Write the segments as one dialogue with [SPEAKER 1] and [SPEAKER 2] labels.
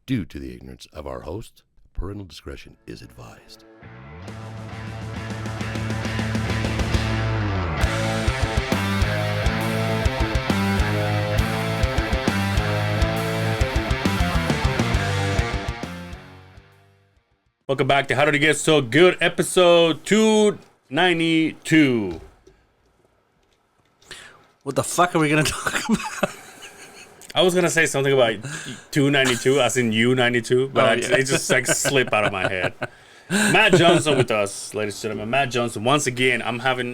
[SPEAKER 1] Due to the ignorance of our host, parental discretion is advised.
[SPEAKER 2] Welcome back to How Did It Get So Good, episode 292.
[SPEAKER 3] What the fuck are we going to talk about?
[SPEAKER 2] I was going to say something about 292, as in U92, but it just like slipped out of my head. Matt Johnson with us, ladies and gentlemen. Matt Johnson. Once again, I'm having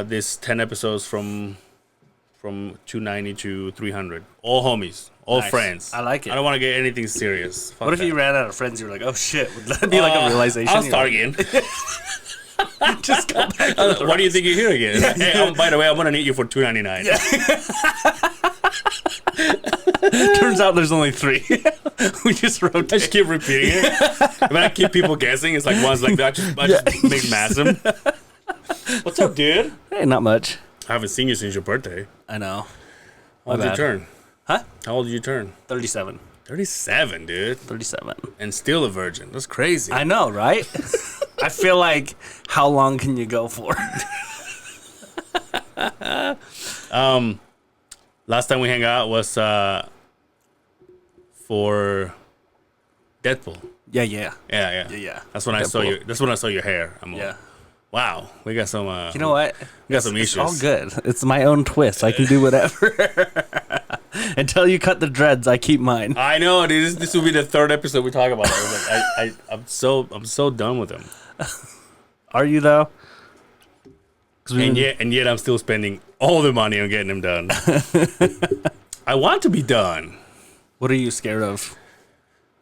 [SPEAKER 2] this 10 episodes from 290 to 300. All homies. All friends.
[SPEAKER 3] I like it.
[SPEAKER 2] I don't want to get anything serious.
[SPEAKER 3] What if you ran out of friends? You were like, oh shit. Would that be like a realization?
[SPEAKER 2] I'll start again.
[SPEAKER 3] Just go back.
[SPEAKER 2] Why do you think you're here again? Yeah. Hey, by the way, I'm going to need you for $2.99. Yeah.
[SPEAKER 3] Turns out there's only 3. We just rotate.
[SPEAKER 2] I just keep repeating it. When I keep people guessing, it's like one's like that. I just make mass them. What's up, dude?
[SPEAKER 3] Hey, not much.
[SPEAKER 2] I haven't seen you since your birthday.
[SPEAKER 3] I know.
[SPEAKER 2] How old did you turn?
[SPEAKER 3] Huh?
[SPEAKER 2] How old did you turn?
[SPEAKER 3] 37.
[SPEAKER 2] 37, dude.
[SPEAKER 3] 37. And
[SPEAKER 2] still a virgin. That's crazy.
[SPEAKER 3] I know, right? I feel like, how long can you go for?
[SPEAKER 2] Last time we hung out was for Deadpool.
[SPEAKER 3] Yeah.
[SPEAKER 2] That's when Deadpool. I saw you. That's when I saw your hair. Wow, we got some.
[SPEAKER 3] You know what?
[SPEAKER 2] We got some issues.
[SPEAKER 3] It's all good. It's my own twist. I can do whatever. Until you cut the dreads, I keep mine.
[SPEAKER 2] I know, dude. This will be the 3rd episode we talk about it. I was like, I'm so done with them.
[SPEAKER 3] Are you though?
[SPEAKER 2] And yet I'm still spending all the money on getting them done. I want to be done.
[SPEAKER 3] What are you scared of?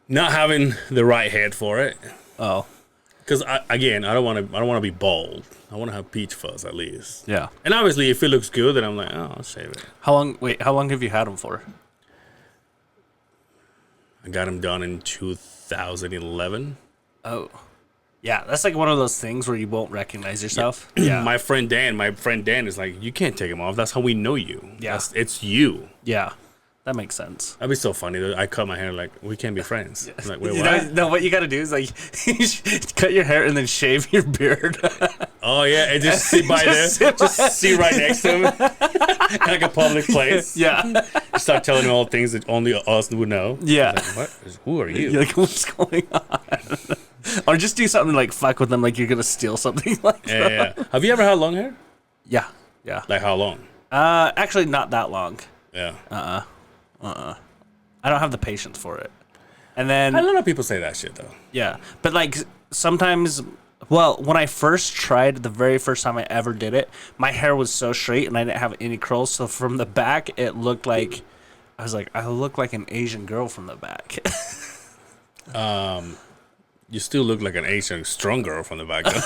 [SPEAKER 2] Not having the right head for it.
[SPEAKER 3] Oh.
[SPEAKER 2] Because I don't want to be bald. I want to have peach fuzz at least.
[SPEAKER 3] Yeah.
[SPEAKER 2] And obviously, if it looks good, then I'm like, oh, I'll shave it.
[SPEAKER 3] How long have you had them for?
[SPEAKER 2] I got them done in 2011.
[SPEAKER 3] Oh. Yeah, that's like one of those things where you won't recognize yourself. Yeah.
[SPEAKER 2] My friend Dan is like, you can't take them off. That's how we know you.
[SPEAKER 3] Yeah.
[SPEAKER 2] It's you.
[SPEAKER 3] Yeah. That makes sense.
[SPEAKER 2] That'd be so funny. I cut my hair like, we can't be friends.
[SPEAKER 3] Yeah.
[SPEAKER 2] I'm like, wait, what?
[SPEAKER 3] No, what you gotta do is like cut your hair and then shave your beard.
[SPEAKER 2] Oh yeah, and just sit by there. Just sit right next to him. In like a public place.
[SPEAKER 3] Yeah.
[SPEAKER 2] You start telling him all things that only us would know.
[SPEAKER 3] Yeah.
[SPEAKER 2] Like, what? Who are you?
[SPEAKER 3] You're like, what's going on? Or just do something like fuck with them, like you're gonna steal something like that.
[SPEAKER 2] Yeah. Have you ever had long hair?
[SPEAKER 3] Yeah.
[SPEAKER 2] Like how long?
[SPEAKER 3] Actually not that long.
[SPEAKER 2] Yeah.
[SPEAKER 3] I don't have the patience for it. And then
[SPEAKER 2] a lot of people say that shit though.
[SPEAKER 3] Yeah. But like sometimes, well, when I first tried, the very first time I ever did it, my hair was so straight and I didn't have any curls, so from the back it looked like I look like an Asian girl from the back.
[SPEAKER 2] You still look like an Asian strong girl from the back though.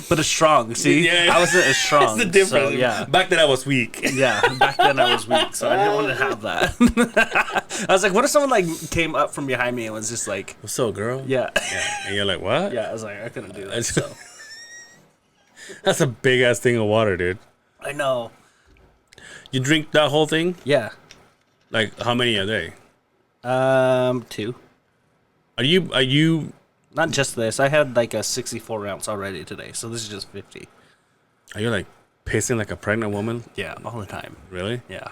[SPEAKER 3] But it's strong, see?
[SPEAKER 2] Yeah.
[SPEAKER 3] I wasn't as strong.
[SPEAKER 2] That's the difference.
[SPEAKER 3] So, yeah.
[SPEAKER 2] Back then I was weak.
[SPEAKER 3] Yeah, back then I was weak, so I didn't want to have that. I was like, what if someone like came up from behind me and was just like,
[SPEAKER 2] what's up, girl?
[SPEAKER 3] Yeah.
[SPEAKER 2] And you're like, what?
[SPEAKER 3] Yeah, I was like, I couldn't do that. So.
[SPEAKER 2] That's a big ass thing of water, dude.
[SPEAKER 3] I know.
[SPEAKER 2] You drink that whole thing?
[SPEAKER 3] Yeah.
[SPEAKER 2] Like how many a day?
[SPEAKER 3] 2.
[SPEAKER 2] Are you
[SPEAKER 3] Not just this. I had like a 64 ounce already today, so this is just 50.
[SPEAKER 2] Are you like pissing like a pregnant woman?
[SPEAKER 3] Yeah, all the time.
[SPEAKER 2] Really?
[SPEAKER 3] Yeah.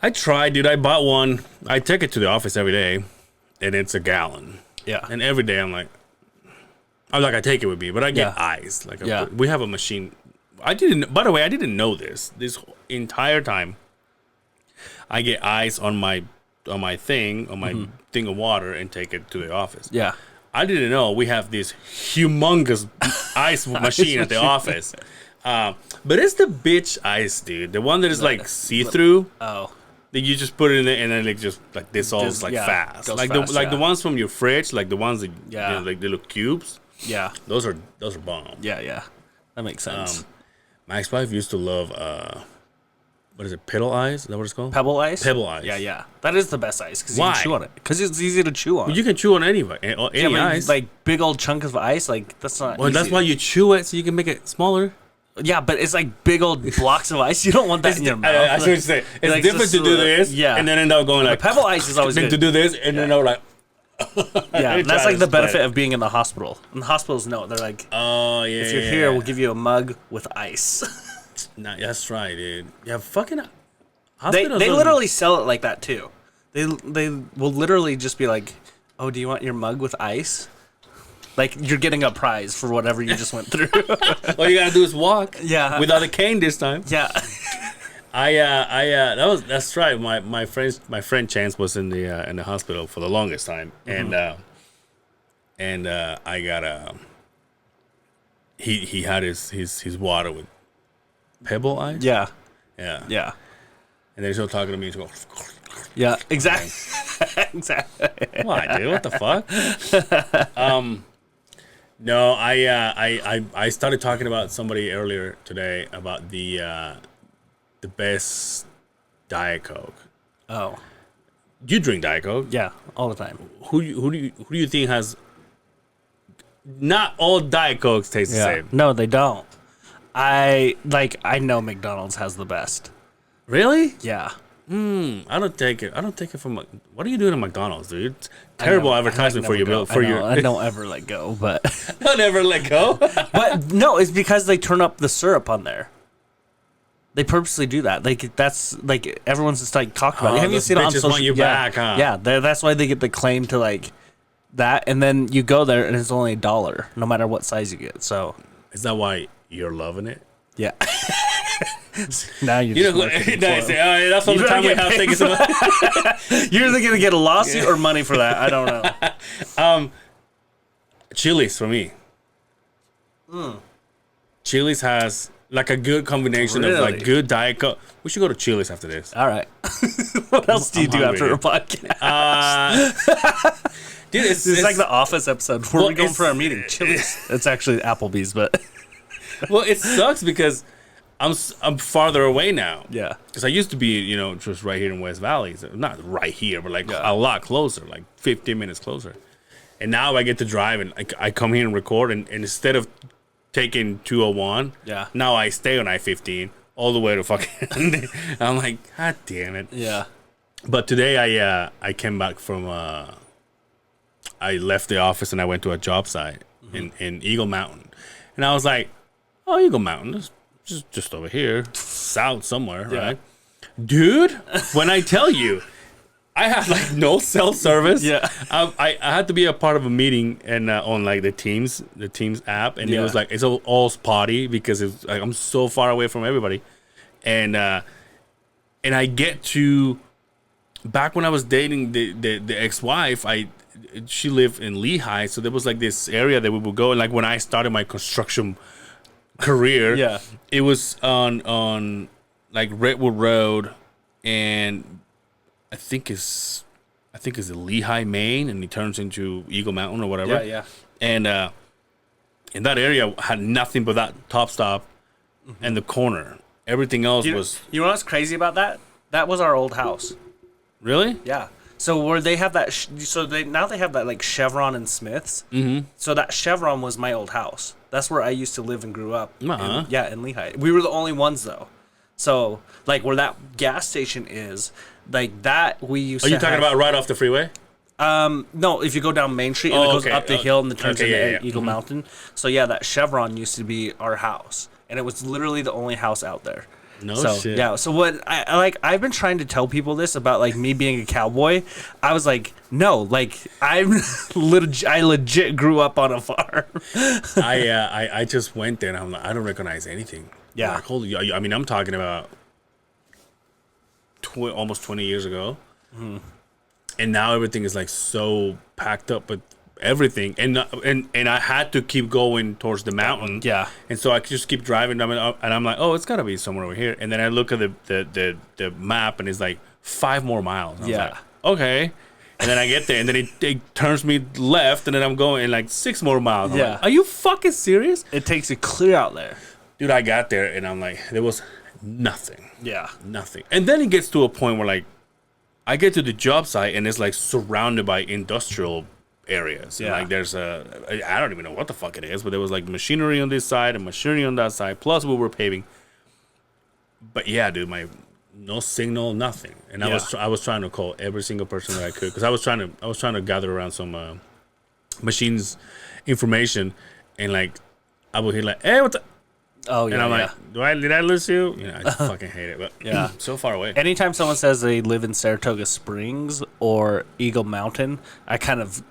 [SPEAKER 2] I tried, dude. I bought one. I take it to the office every day, and it's a gallon.
[SPEAKER 3] Yeah.
[SPEAKER 2] And every day I take it with me, but I get ice. Like we have a machine. By the way, I didn't know this entire time. I get ice on my thing thing of water and take it to the office.
[SPEAKER 3] Yeah.
[SPEAKER 2] I didn't know we have this humongous ice machine at the office. But it's the bitch ice, dude. The one that is like see-through.
[SPEAKER 3] Oh.
[SPEAKER 2] That you just put it in there and then it just like dissolves fast. Like the ones from your fridge, like the ones that like the little cubes.
[SPEAKER 3] Yeah.
[SPEAKER 2] Those are bomb.
[SPEAKER 3] Yeah. That makes sense.
[SPEAKER 2] My ex-wife used to love what is it? Piddle ice? Is that what it's called?
[SPEAKER 3] Pebble ice?
[SPEAKER 2] Pebble ice.
[SPEAKER 3] Yeah. That is the best ice because you
[SPEAKER 2] Why?
[SPEAKER 3] can chew on it. Because it's easy to chew on.
[SPEAKER 2] Well, you can chew on any ice.
[SPEAKER 3] Like big old chunk of ice, like that's not.
[SPEAKER 2] Well,
[SPEAKER 3] easy.
[SPEAKER 2] that's why you chew it so you can make it smaller.
[SPEAKER 3] Yeah, but it's like big old blocks of ice. You don't want that in your mouth.
[SPEAKER 2] I see what you're saying. It's
[SPEAKER 3] like
[SPEAKER 2] different to do this,
[SPEAKER 3] yeah.
[SPEAKER 2] and then end up going like
[SPEAKER 3] pebble ice is always
[SPEAKER 2] then
[SPEAKER 3] good.
[SPEAKER 2] to do this, and then they're like,
[SPEAKER 3] yeah, that's like the benefit of being in the hospital. And the hospitals know they're like,
[SPEAKER 2] oh yeah,
[SPEAKER 3] if you're here, we'll give you a mug with ice.
[SPEAKER 2] Nah, that's right, dude. Yeah, fucking.
[SPEAKER 3] They literally sell it like that too. They will literally just be like, oh, do you want your mug with ice? Like you're getting a prize for whatever you just went through.
[SPEAKER 2] All you gotta do is walk.
[SPEAKER 3] Yeah.
[SPEAKER 2] Without a cane this time.
[SPEAKER 3] Yeah.
[SPEAKER 2] That's right. My friend Chance was in the hospital for the longest time, and I got he had his water with pebble ice.
[SPEAKER 3] Yeah.
[SPEAKER 2] Yeah.
[SPEAKER 3] Yeah.
[SPEAKER 2] And then he's still talking to me. He's going,
[SPEAKER 3] Yeah. Exactly. Exactly.
[SPEAKER 2] why, dude? What the fuck? No, I started talking about somebody earlier today about the best Diet Coke.
[SPEAKER 3] Oh.
[SPEAKER 2] You drink Diet Coke?
[SPEAKER 3] Yeah. All the time.
[SPEAKER 2] Who do you think has? Not all Diet Cokes taste the same.
[SPEAKER 3] No, they don't. I know McDonald's has the best.
[SPEAKER 2] Really?
[SPEAKER 3] Yeah.
[SPEAKER 2] I don't take it. From. What are you doing at McDonald's, dude? It's terrible advertisement for your bill.
[SPEAKER 3] I don't ever let go, but
[SPEAKER 2] Don't ever let go.
[SPEAKER 3] but no, it's because they turn up the syrup on there. They purposely do that. Like that's like everyone's just like talking about it. Have you
[SPEAKER 2] those
[SPEAKER 3] seen it on
[SPEAKER 2] bitches
[SPEAKER 3] social?
[SPEAKER 2] want you
[SPEAKER 3] yeah,
[SPEAKER 2] back, huh?
[SPEAKER 3] Yeah, that's why they get the claim to like that, and then you go there and it's only $1, no matter what size you get. So
[SPEAKER 2] Is that why you're loving it?
[SPEAKER 3] yeah. Now
[SPEAKER 2] You know, that's all the
[SPEAKER 3] You
[SPEAKER 2] time we
[SPEAKER 3] better
[SPEAKER 2] have
[SPEAKER 3] get
[SPEAKER 2] thinking about.
[SPEAKER 3] You're either gonna get a lawsuit or money for that. I don't know.
[SPEAKER 2] Chili's for me. Chili's has like a good combination of like
[SPEAKER 3] Really?
[SPEAKER 2] good Diet Coke. We should go to Chili's after this.
[SPEAKER 3] All right. What else do you
[SPEAKER 2] I'm
[SPEAKER 3] do
[SPEAKER 2] hungry,
[SPEAKER 3] after a
[SPEAKER 2] dude.
[SPEAKER 3] podcast?
[SPEAKER 2] Dude,
[SPEAKER 3] It's like the Office episode. Where
[SPEAKER 2] Well,
[SPEAKER 3] we going
[SPEAKER 2] it's-
[SPEAKER 3] for our meeting? Chili's. It's actually Applebee's, but
[SPEAKER 2] well, it sucks because I'm farther away now.
[SPEAKER 3] yeah.
[SPEAKER 2] Because I used to be, just right here in West Valley. So not right here, but like
[SPEAKER 3] Yeah.
[SPEAKER 2] a lot closer, like 15 minutes closer. And now I get to drive and I come here and record. And instead of taking 201,
[SPEAKER 3] Yeah.
[SPEAKER 2] now I stay on I-15 all the way to fucking. I'm like, God damn it.
[SPEAKER 3] Yeah.
[SPEAKER 2] But today I came back from. I left the office and I went to a job site in Eagle Mountain. And I was like, oh, Eagle Mountain is just over here, south somewhere,
[SPEAKER 3] Yeah.
[SPEAKER 2] right? Dude, when I tell you, I had like no cell service.
[SPEAKER 3] Yeah.
[SPEAKER 2] I had to be a part of a meeting and on like the Teams app, and it
[SPEAKER 3] Yeah.
[SPEAKER 2] was like it's all spotty because it's like I'm so far away from everybody, and I get to back when I was dating the ex-wife, she lived in Lehigh, so there was like this area that we would go, and like when I started my construction career,
[SPEAKER 3] Yeah.
[SPEAKER 2] it was on like Redwood Road, and I think it's the Lehigh, Maine, and it turns into Eagle Mountain or whatever.
[SPEAKER 3] Yeah. Yeah.
[SPEAKER 2] And in that area had nothing but that top stop and the corner. Everything else was
[SPEAKER 3] You know what's crazy about that? That was our old house.
[SPEAKER 2] really.
[SPEAKER 3] Yeah. So where they have that, now they have that like Chevron and Smiths. Mm-hmm. So that Chevron was my old house. That's where I used to live and grew up.
[SPEAKER 2] Uh-huh.
[SPEAKER 3] In Lehigh. We were the only ones though. So like where that gas station is, like that we used.
[SPEAKER 2] Are you
[SPEAKER 3] to
[SPEAKER 2] talking
[SPEAKER 3] have,
[SPEAKER 2] about right off the freeway?
[SPEAKER 3] No, if you go down Main Street and it goes
[SPEAKER 2] okay.
[SPEAKER 3] up the hill and then turns
[SPEAKER 2] Okay,
[SPEAKER 3] into
[SPEAKER 2] yeah.
[SPEAKER 3] Eagle Mountain. So yeah, that Chevron used to be our house, and it was literally the only house out there.
[SPEAKER 2] No
[SPEAKER 3] So
[SPEAKER 2] shit.
[SPEAKER 3] yeah, so what I like, I've been trying to tell people this about like me being a cowboy. I was like, no, like I legit grew up on a farm.
[SPEAKER 2] I just went there and I'm like, I don't recognize anything.
[SPEAKER 3] Yeah.
[SPEAKER 2] Like, holy, I mean, I'm talking about almost 20 years ago, and now everything is like so packed up with everything, and I had to keep going towards the mountain.
[SPEAKER 3] Yeah.
[SPEAKER 2] And so I could just keep driving, and I'm like, oh, it's gotta be somewhere over here. And then I look at the map, and it's like 5 more miles. And I was
[SPEAKER 3] Yeah.
[SPEAKER 2] like, okay. And then I get there, and then it turns me left, and then I'm going like 6 more miles. I'm
[SPEAKER 3] Yeah.
[SPEAKER 2] like, are you fucking serious?
[SPEAKER 3] It takes you clear out there.
[SPEAKER 2] Dude, I got there, and I'm like, there was nothing.
[SPEAKER 3] Yeah.
[SPEAKER 2] Nothing. And then it gets to a point where like I get to the job site and it's like surrounded by industrial areas.
[SPEAKER 3] Yeah.
[SPEAKER 2] Like there's I don't even know what the fuck it is, but there was like machinery on this side and machinery on that side. Plus we were paving. But yeah, dude, no signal, nothing. And I was trying to call every single person that I could because I was trying to gather around some machines information, and like I would hear like, hey, what's up?
[SPEAKER 3] Oh yeah.
[SPEAKER 2] And I'm like, did I lose you? You know, I fucking hate it. But
[SPEAKER 3] Yeah.
[SPEAKER 2] so far away.
[SPEAKER 3] Anytime someone says they live in Saratoga Springs or Eagle Mountain, I kind of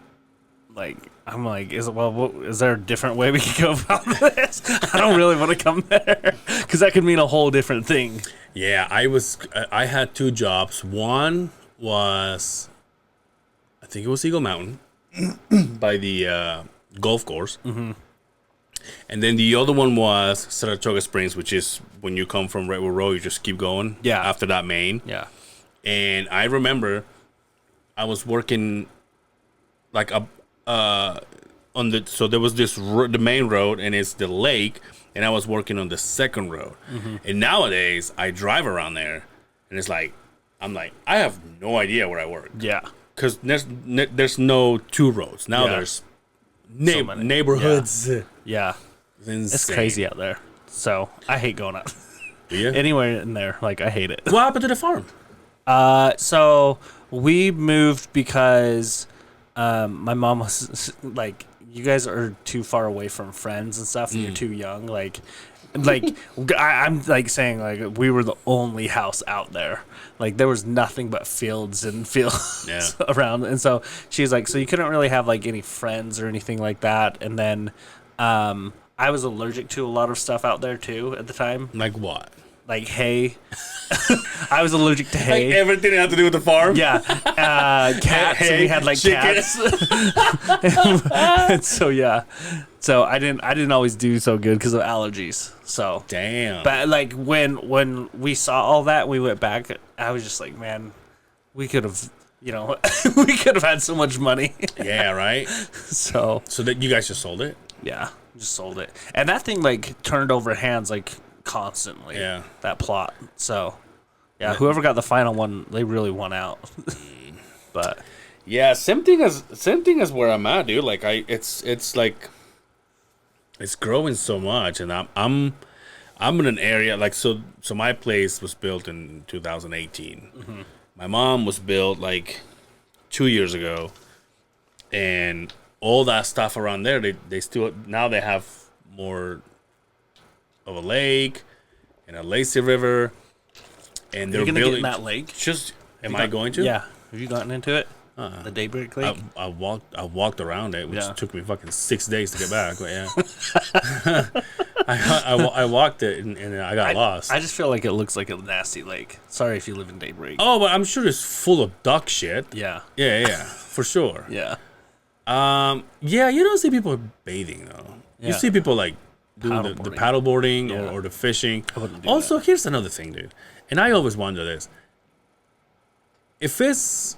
[SPEAKER 3] like, I'm like, is there a different way we could go about this? I don't really want to come there because that could mean a whole different thing.
[SPEAKER 2] Yeah, I had 2 jobs. One was, I think it was Eagle Mountain by the golf course. Mm-hmm. And then the other one was Saratoga Springs, which is when you come from Redwood Road, you just keep going.
[SPEAKER 3] Yeah.
[SPEAKER 2] After that main.
[SPEAKER 3] Yeah.
[SPEAKER 2] And I remember I was working like on the, so there was the main road and it's the lake, and I was working on the second road. Mm-hmm. And nowadays I drive around there and it's like, I'm like, I have no idea where I work.
[SPEAKER 3] Yeah.
[SPEAKER 2] Because there's no 2 roads. Now there's neighborhoods.
[SPEAKER 3] Yeah.
[SPEAKER 2] It's
[SPEAKER 3] crazy out there. So I hate going out.
[SPEAKER 2] Yeah.
[SPEAKER 3] Anywhere in there, like I hate it.
[SPEAKER 2] What happened to the farm?
[SPEAKER 3] So we moved because my mom was like, you guys are too far away from friends and stuff, and you're too young. Like I'm like saying like we were the only house out there. Like there was nothing but fields and fields around, and so she's like, so you couldn't really have like any friends or anything like that. And then I was allergic to a lot of stuff out there too at the time.
[SPEAKER 2] Like what?
[SPEAKER 3] Like hay. I was allergic to hay.
[SPEAKER 2] Like everything that had to do with the farm?
[SPEAKER 3] Yeah. Cats. Hay, and we had like cats. And so yeah. So I didn't always do so good because of allergies. So
[SPEAKER 2] damn.
[SPEAKER 3] But like when we saw all that, we went back. I was just like, man, we could have, we could have had so much money.
[SPEAKER 2] Yeah, right.
[SPEAKER 3] So
[SPEAKER 2] that you guys just sold it?
[SPEAKER 3] Yeah, just sold it, and that thing like turned over hands like constantly.
[SPEAKER 2] Yeah,
[SPEAKER 3] that plot. So yeah, whoever got the final one, they really won out. But
[SPEAKER 2] yeah, same thing as where I'm at, dude. Like it's like it's growing so much, and I'm in an area like so my place was built in 2018. Mm-hmm. My mom was built like 2 years ago, and all that stuff around there, they still now they have more of a lake and a lazy river, and they're building
[SPEAKER 3] get in that lake.
[SPEAKER 2] Am I going to?
[SPEAKER 3] Yeah. Have you gotten into it? The Daybreak Lake.
[SPEAKER 2] I walked around it, which took me fucking 6 days to get back. But yeah, I walked it and I got lost.
[SPEAKER 3] I just feel like it looks like a nasty lake. Sorry if you live in Daybreak.
[SPEAKER 2] Oh, but I'm sure it's full of duck shit.
[SPEAKER 3] Yeah.
[SPEAKER 2] Yeah, for sure.
[SPEAKER 3] Yeah.
[SPEAKER 2] Yeah, you don't see people bathing though. Yeah. You see people like doing the paddleboarding or the fishing. Also, here's another thing, dude. And I always wonder this. If it's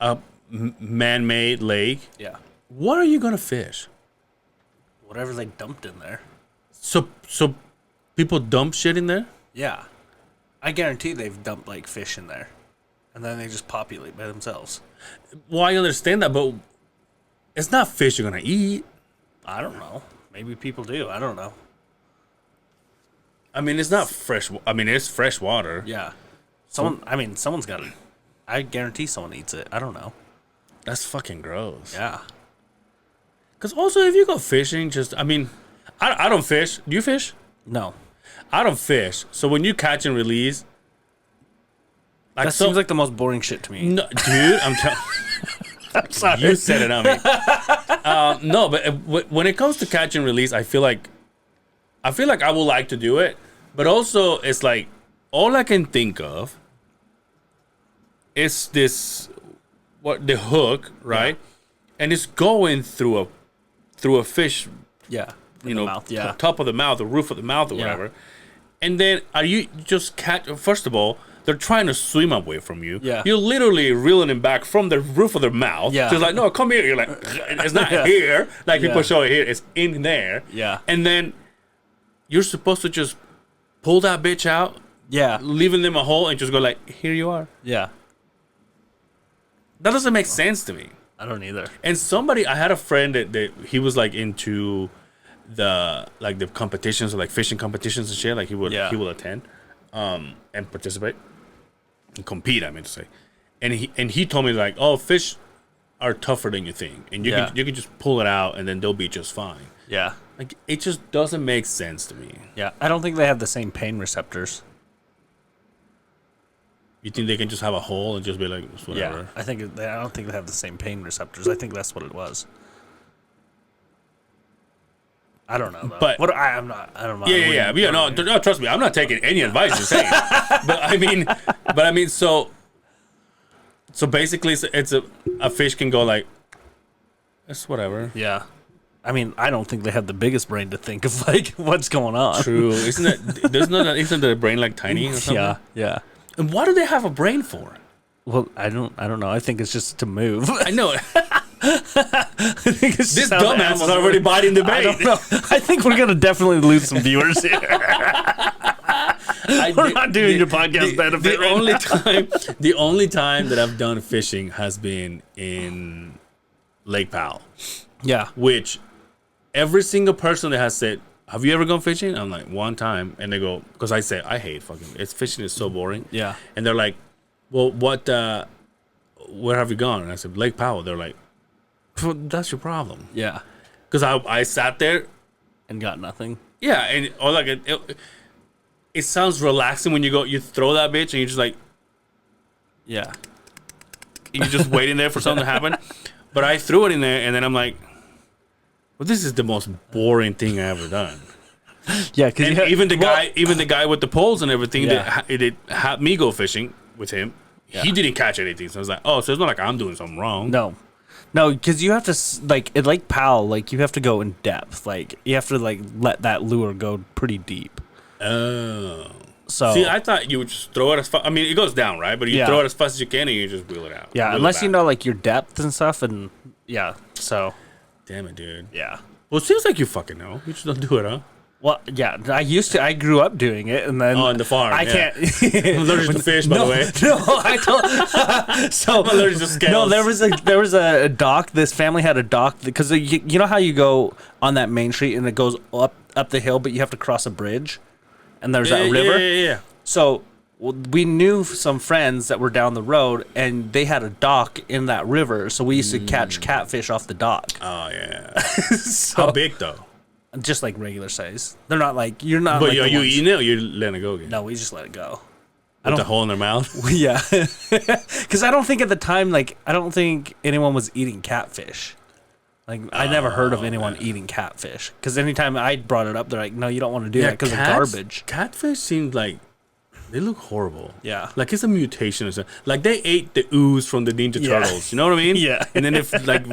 [SPEAKER 2] a man-made lake, what are you gonna fish?
[SPEAKER 3] Whatever they dumped in there.
[SPEAKER 2] So people dump shit in there?
[SPEAKER 3] Yeah. I guarantee they've dumped like fish in there. And then they just populate by themselves.
[SPEAKER 2] Well, I understand that, but it's not fish you're gonna eat.
[SPEAKER 3] I don't know. Maybe people do. I don't know.
[SPEAKER 2] I mean, it's not fresh. I mean, it's fresh water.
[SPEAKER 3] Yeah. Someone's got it. I guarantee someone eats it. I don't know.
[SPEAKER 2] That's fucking gross.
[SPEAKER 3] Yeah.
[SPEAKER 2] Because also, if you go fishing, I don't fish. Do you fish?
[SPEAKER 3] No.
[SPEAKER 2] I don't fish. So when you catch and release,
[SPEAKER 3] that seems like the most boring shit to me.
[SPEAKER 2] No, dude, I'm telling. I'm sorry. You said it on me. No, but when it comes to catch and release, I feel like I would like to do it, but also it's like all I can think of is the hook, right? Yeah. And it's going through a fish.
[SPEAKER 3] Yeah.
[SPEAKER 2] Mouth, top of the mouth, the roof of the mouth, or whatever. And then are you just first of all, they're trying to swim away from you.
[SPEAKER 3] Yeah.
[SPEAKER 2] You're literally reeling them back from the roof of their mouth.
[SPEAKER 3] Yeah.
[SPEAKER 2] Just like, no, come here. You're like, it's not here. Like people show it here. It's in there.
[SPEAKER 3] Yeah.
[SPEAKER 2] And then you're supposed to just pull that bitch out.
[SPEAKER 3] Yeah.
[SPEAKER 2] Leaving them a hole and just go like, here you are.
[SPEAKER 3] Yeah.
[SPEAKER 2] That doesn't make sense to me.
[SPEAKER 3] I don't either.
[SPEAKER 2] And I had a friend that he was like into the competitions or like fishing competitions and shit. Like he will attend, and participate and compete. I mean to say, and he told me like, oh, fish are tougher than you think, and you can just pull it out and then they'll be just fine.
[SPEAKER 3] Yeah.
[SPEAKER 2] Like it just doesn't make sense to me.
[SPEAKER 3] Yeah, I don't think they have the same pain receptors.
[SPEAKER 2] You think they can just have a hole and just be like whatever?
[SPEAKER 3] Yeah, I don't think they have the same pain receptors. I think that's what it was. I don't know though.
[SPEAKER 2] But
[SPEAKER 3] I don't know.
[SPEAKER 2] Yeah. No, trust me, I'm not taking any advice you're saying. but I mean, so basically, it's a fish can go like, it's whatever.
[SPEAKER 3] Yeah. I mean, I don't think they have the biggest brain to think of like what's going on.
[SPEAKER 2] True. Isn't the brain like tiny or something?
[SPEAKER 3] Yeah.
[SPEAKER 2] And what do they have a brain for?
[SPEAKER 3] Well, I don't know. I think it's just to move.
[SPEAKER 2] I know.
[SPEAKER 3] This
[SPEAKER 2] dumbass is already biting the bait.
[SPEAKER 3] I don't know. I think we're gonna definitely lose some viewers here. We're not doing your podcast benefit.
[SPEAKER 2] The only time that I've done fishing has been in Lake Powell.
[SPEAKER 3] Yeah.
[SPEAKER 2] Which every single person that has said, have you ever gone fishing? I'm like, one time. And they go, because I say, I hate fishing is so boring.
[SPEAKER 3] Yeah.
[SPEAKER 2] And they're like, well, where have you gone? And I said, Lake Powell. They're like, well, that's your problem.
[SPEAKER 3] Yeah.
[SPEAKER 2] Because I sat there.
[SPEAKER 3] And got nothing.
[SPEAKER 2] Yeah. And it sounds relaxing when you throw that bitch and you're just like.
[SPEAKER 3] Yeah.
[SPEAKER 2] You're just waiting there for something to happen. But I threw it in there and then I'm like, well, this is the most boring thing I ever done.
[SPEAKER 3] Yeah, because
[SPEAKER 2] even the guy with the poles and everything that had me go fishing with him, he didn't catch anything. So I was like, oh, so it's not like I'm doing something wrong.
[SPEAKER 3] No, because you have to like at Lake Powell, like you have to go in depth. Like you have to like let that lure go pretty deep.
[SPEAKER 2] Oh.
[SPEAKER 3] So
[SPEAKER 2] see, I thought you would just throw it as fast. I mean, it goes down, right? But you throw it as fast as you can and you just wheel it out.
[SPEAKER 3] Yeah, unless you know like your depth and stuff, and so.
[SPEAKER 2] Damn it, dude.
[SPEAKER 3] Yeah.
[SPEAKER 2] Well, it seems like you fucking know. You just don't do it, huh?
[SPEAKER 3] Well, yeah, I grew up doing it, and then
[SPEAKER 2] in the farm.
[SPEAKER 3] I can't.
[SPEAKER 2] I'm allergic to fish, by the way.
[SPEAKER 3] No, I don't. So
[SPEAKER 2] I'm allergic to scales.
[SPEAKER 3] No, there was a dock. This family had a dock because you know how you go on that main street and it goes up the hill, but you have to cross a bridge, and there's that river.
[SPEAKER 2] Yeah.
[SPEAKER 3] So we knew some friends that were down the road, and they had a dock in that river, so we used to catch catfish off the dock.
[SPEAKER 2] Oh yeah. How big though?
[SPEAKER 3] Just like regular size. They're not like you're not.
[SPEAKER 2] But
[SPEAKER 3] like
[SPEAKER 2] you eat it or you letting it go again?
[SPEAKER 3] No, we just let it go.
[SPEAKER 2] With the hole in their mouth?
[SPEAKER 3] Yeah. Because I don't think at the time, like, I don't think anyone was eating catfish. Like, I never heard of anyone eating catfish. Because anytime I brought it up, they're like, no, you don't want to do that because of garbage.
[SPEAKER 2] Catfish seemed like, they look horrible.
[SPEAKER 3] Yeah.
[SPEAKER 2] Like it's a mutation or something. Like they ate the ooze from the Ninja Turtles. You know what I mean?
[SPEAKER 3] Yeah.
[SPEAKER 2] And then it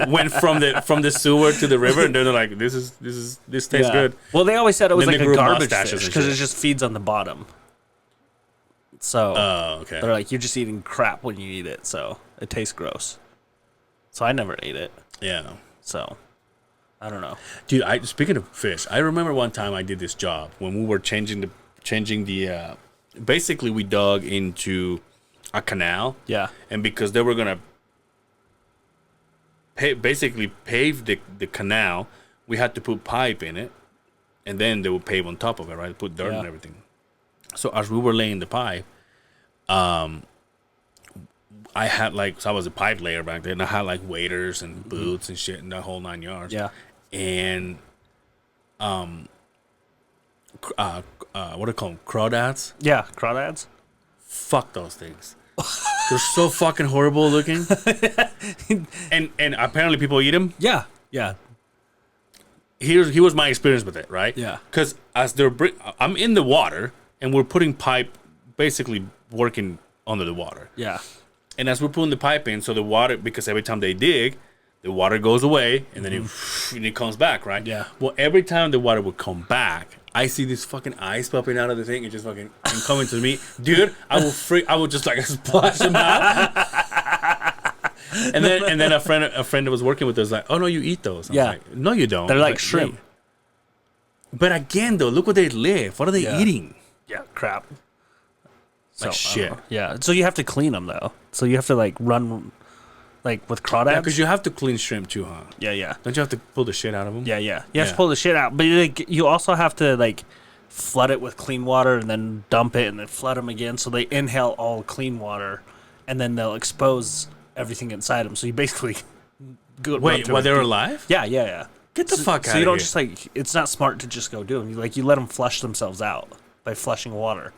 [SPEAKER 2] went from the sewer to the river, and they're like, this tastes good.
[SPEAKER 3] Well, they always said it was
[SPEAKER 2] And
[SPEAKER 3] like
[SPEAKER 2] they
[SPEAKER 3] a
[SPEAKER 2] grew
[SPEAKER 3] garbage
[SPEAKER 2] mustaches
[SPEAKER 3] fish
[SPEAKER 2] and
[SPEAKER 3] because
[SPEAKER 2] shit.
[SPEAKER 3] it just feeds on the bottom. So
[SPEAKER 2] Okay.
[SPEAKER 3] they're like, you're just eating crap when you eat it, so it tastes gross. So I never ate it.
[SPEAKER 2] Yeah.
[SPEAKER 3] So I don't know.
[SPEAKER 2] Dude, speaking of fish, I remember one time I did this job when we were changing the basically we dug into a canal.
[SPEAKER 3] Yeah.
[SPEAKER 2] And because they were gonna basically pave the canal, we had to put pipe in it, and then they would pave on top of it, right? Put dirt and everything. So as we were laying the pipe, I had I was a pipe layer back then, and I had like waders and boots and shit and the whole 9 yards.
[SPEAKER 3] Yeah.
[SPEAKER 2] And what do you call them? Crawdads?
[SPEAKER 3] Yeah, crawdads.
[SPEAKER 2] Fuck those things. They're so fucking horrible looking. and apparently people eat them.
[SPEAKER 3] Yeah. Yeah.
[SPEAKER 2] Here was my experience with it, right?
[SPEAKER 3] Yeah.
[SPEAKER 2] Because as I'm in the water and we're putting pipe, basically working under the water.
[SPEAKER 3] Yeah.
[SPEAKER 2] And as we're putting the pipe in, so the water, because every time they dig, the water goes away and then it comes back, right?
[SPEAKER 3] Yeah.
[SPEAKER 2] Well, every time the water would come back, I see these fucking eyes popping out of the thing and just fucking and coming to me, dude. I would just like splash them out. and then a friend that was working with us was like, oh no, you eat those. I'm like, no, you don't.
[SPEAKER 3] They're like shrimp.
[SPEAKER 2] Yeah. But again, though, look what they live. What are they eating?
[SPEAKER 3] Yeah, crap.
[SPEAKER 2] Like shit.
[SPEAKER 3] Yeah, so you have to clean them though. So you have to like run like with crawdads.
[SPEAKER 2] because you have to clean shrimp too, huh?
[SPEAKER 3] Yeah.
[SPEAKER 2] Don't you have to pull the shit out of them?
[SPEAKER 3] Yeah. You have to pull the shit out, but like, you also have to like flood it with clean water and then dump it and then flood them again, so they inhale all clean water, and then they'll expose everything inside them. So you basically
[SPEAKER 2] Wait, while they're alive?
[SPEAKER 3] Yeah.
[SPEAKER 2] Get the fuck out of here.
[SPEAKER 3] So you don't just like, it's not smart to just go do them. You let them flush themselves out by flushing water.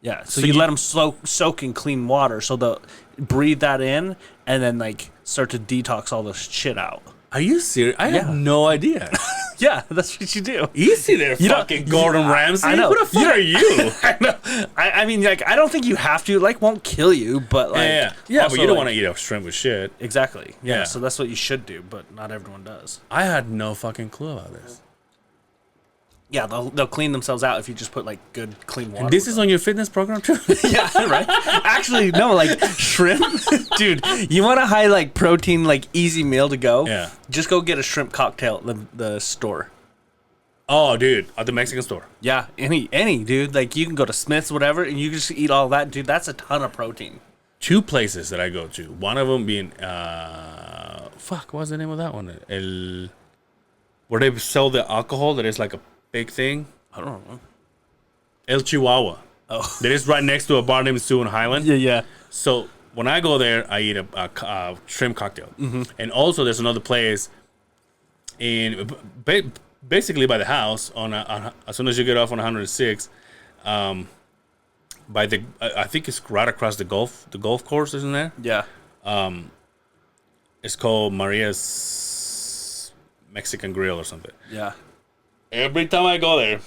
[SPEAKER 3] Yeah, so you let them soak in clean water, so they'll breathe that in and then like start to detox all the shit out.
[SPEAKER 2] Are you serious? I had no idea.
[SPEAKER 3] Yeah, that's what you do.
[SPEAKER 2] Easy there, fucking Gordon Ramsay.
[SPEAKER 3] I know.
[SPEAKER 2] Who the fuck are you?
[SPEAKER 3] I know. I mean, like, I don't think you have to. Like, won't kill you, but like,
[SPEAKER 2] yeah,
[SPEAKER 3] also,
[SPEAKER 2] but you don't
[SPEAKER 3] like,
[SPEAKER 2] want to eat a shrimp with shit.
[SPEAKER 3] Exactly. Yeah,
[SPEAKER 2] Yeah.
[SPEAKER 3] so that's what you should do, but not everyone does.
[SPEAKER 2] I had no fucking clue about this.
[SPEAKER 3] Yeah, they'll clean themselves out if you just put like good clean water.
[SPEAKER 2] And this is on your fitness program too?
[SPEAKER 3] Yeah, right. Actually, no, like shrimp, dude. You want a high like protein, like easy meal to go?
[SPEAKER 2] Yeah.
[SPEAKER 3] Just go get a shrimp cocktail at the store.
[SPEAKER 2] Oh, dude, at the Mexican store.
[SPEAKER 3] Yeah, any dude. Like you can go to Smith's, whatever, and you can just eat all that, dude. That's a ton of protein.
[SPEAKER 2] 2 places that I go to. One of them being fuck, what's the name of that one? Where they sell the alcohol that is like a big thing.
[SPEAKER 3] I don't know.
[SPEAKER 2] El Chihuahua.
[SPEAKER 3] Oh,
[SPEAKER 2] That is right next to a bar named Sue in Highland.
[SPEAKER 3] yeah.
[SPEAKER 2] So when I go there, I eat a shrimp cocktail.
[SPEAKER 3] Mm-hmm.
[SPEAKER 2] And also there's another place in basically by the house on as soon as you get off on 106, by the I think it's right across the golf course, isn't there?
[SPEAKER 3] Yeah.
[SPEAKER 2] It's called Maria's Mexican Grill or something.
[SPEAKER 3] Yeah.
[SPEAKER 2] Every time I go there,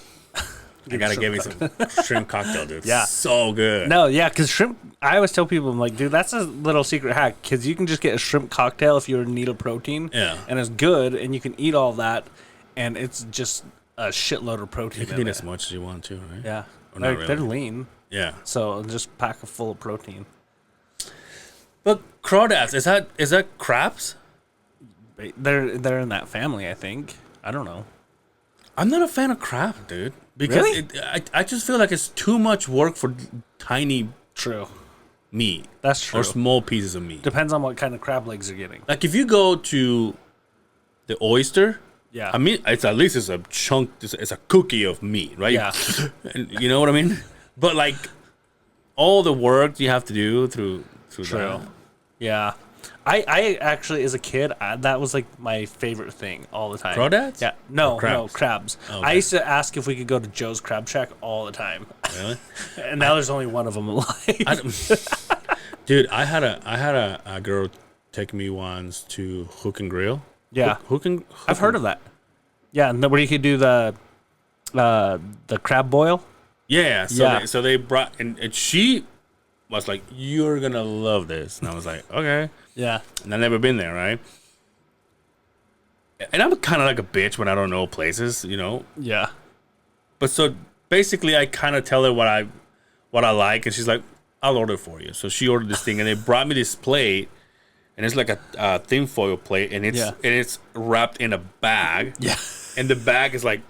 [SPEAKER 2] I gotta give me some shrimp cocktail, dude.
[SPEAKER 3] Yeah.
[SPEAKER 2] So good.
[SPEAKER 3] No, yeah, because shrimp, I always tell people, I'm like, dude, that's a little secret hack, because you can just get a shrimp cocktail if you need a protein.
[SPEAKER 2] Yeah.
[SPEAKER 3] And it's good, and you can eat all that, and it's just a shitload of protein.
[SPEAKER 2] You can
[SPEAKER 3] in
[SPEAKER 2] eat
[SPEAKER 3] it.
[SPEAKER 2] as much as you want to, right?
[SPEAKER 3] Yeah.
[SPEAKER 2] Or not
[SPEAKER 3] They're
[SPEAKER 2] really.
[SPEAKER 3] lean,
[SPEAKER 2] Yeah.
[SPEAKER 3] so just pack a full of protein.
[SPEAKER 2] But crawdads, is that crabs?
[SPEAKER 3] They're in that family, I think. I don't know.
[SPEAKER 2] I'm not a fan of crab, dude. Because
[SPEAKER 3] Really?
[SPEAKER 2] I just feel like it's too much work for tiny
[SPEAKER 3] True.
[SPEAKER 2] meat.
[SPEAKER 3] That's true.
[SPEAKER 2] Or small pieces of meat.
[SPEAKER 3] Depends on what kind of crab legs you're getting.
[SPEAKER 2] Like if you go to the oyster,
[SPEAKER 3] Yeah.
[SPEAKER 2] I mean, it's at least it's a chunk, it's a cookie of meat, right?
[SPEAKER 3] Yeah.
[SPEAKER 2] And you know what I mean? But like all the work you have to do through
[SPEAKER 3] True.
[SPEAKER 2] that.
[SPEAKER 3] Yeah. I actually, as a kid, that was like my favorite thing all the time.
[SPEAKER 2] Crawdads?
[SPEAKER 3] Yeah. No,
[SPEAKER 2] Or crabs?
[SPEAKER 3] no, crabs.
[SPEAKER 2] Oh, okay.
[SPEAKER 3] I used to ask if we could go to Joe's Crab Shack all the time.
[SPEAKER 2] Really?
[SPEAKER 3] And now there's only one of them alive.
[SPEAKER 2] Dude, I had a girl take me once to Hook and Grill.
[SPEAKER 3] Yeah. I've heard of that. Yeah, and where you could do the crab boil.
[SPEAKER 2] Yeah,
[SPEAKER 3] Yeah.
[SPEAKER 2] so they brought and she was like, "You're gonna love this," and I was like, "Okay."
[SPEAKER 3] Yeah.
[SPEAKER 2] And I've never been there, right? And I'm kind of like a bitch when I don't know places, you know.
[SPEAKER 3] Yeah.
[SPEAKER 2] But so basically, I kind of tell her what I like, and she's like, "I'll order for you." So she ordered this thing, and they brought me this plate, and it's like a thin foil plate, and it's wrapped in a bag.
[SPEAKER 3] Yeah.
[SPEAKER 2] And the bag is like,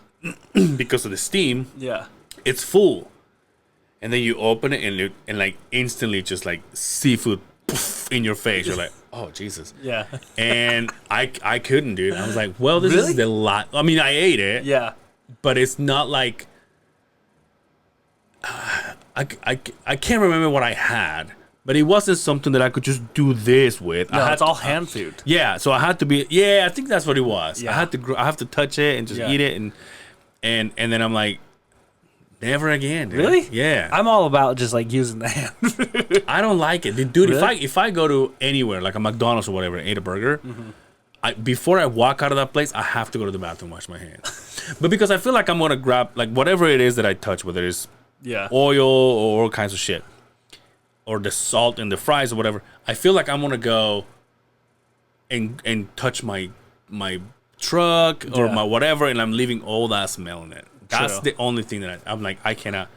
[SPEAKER 2] because of the steam,
[SPEAKER 3] Yeah.
[SPEAKER 2] it's full. And then you open it, and like instantly just like seafood poof, in your face. You're like, oh Jesus.
[SPEAKER 3] Yeah.
[SPEAKER 2] And I couldn't, dude. I was like, well, this
[SPEAKER 3] Really?
[SPEAKER 2] is a lot. I mean, I ate it,
[SPEAKER 3] Yeah.
[SPEAKER 2] but it's not like I can't remember what I had, but it wasn't something that I could just do this with.
[SPEAKER 3] No, it's all hand food.
[SPEAKER 2] Yeah, so I had to be. Yeah, I think that's what it was.
[SPEAKER 3] Yeah.
[SPEAKER 2] I have to touch it and just eat it, and then I'm like, never again, dude.
[SPEAKER 3] Really?
[SPEAKER 2] Yeah.
[SPEAKER 3] I'm all about just like using the hand.
[SPEAKER 2] I don't like it, dude.
[SPEAKER 3] Really?
[SPEAKER 2] If I go to anywhere like a McDonald's or whatever and eat a burger, before I walk out of that place, I have to go to the bathroom and wash my hands. But because I feel like I'm gonna grab like whatever it is that I touch, whether it's
[SPEAKER 3] Yeah.
[SPEAKER 2] oil or all kinds of shit, or the salt in the fries or whatever, I feel like I'm gonna go and touch my truck or
[SPEAKER 3] Yeah.
[SPEAKER 2] my whatever, and I'm leaving all that smell in it. That's
[SPEAKER 3] True.
[SPEAKER 2] the only thing that I'm like, I cannot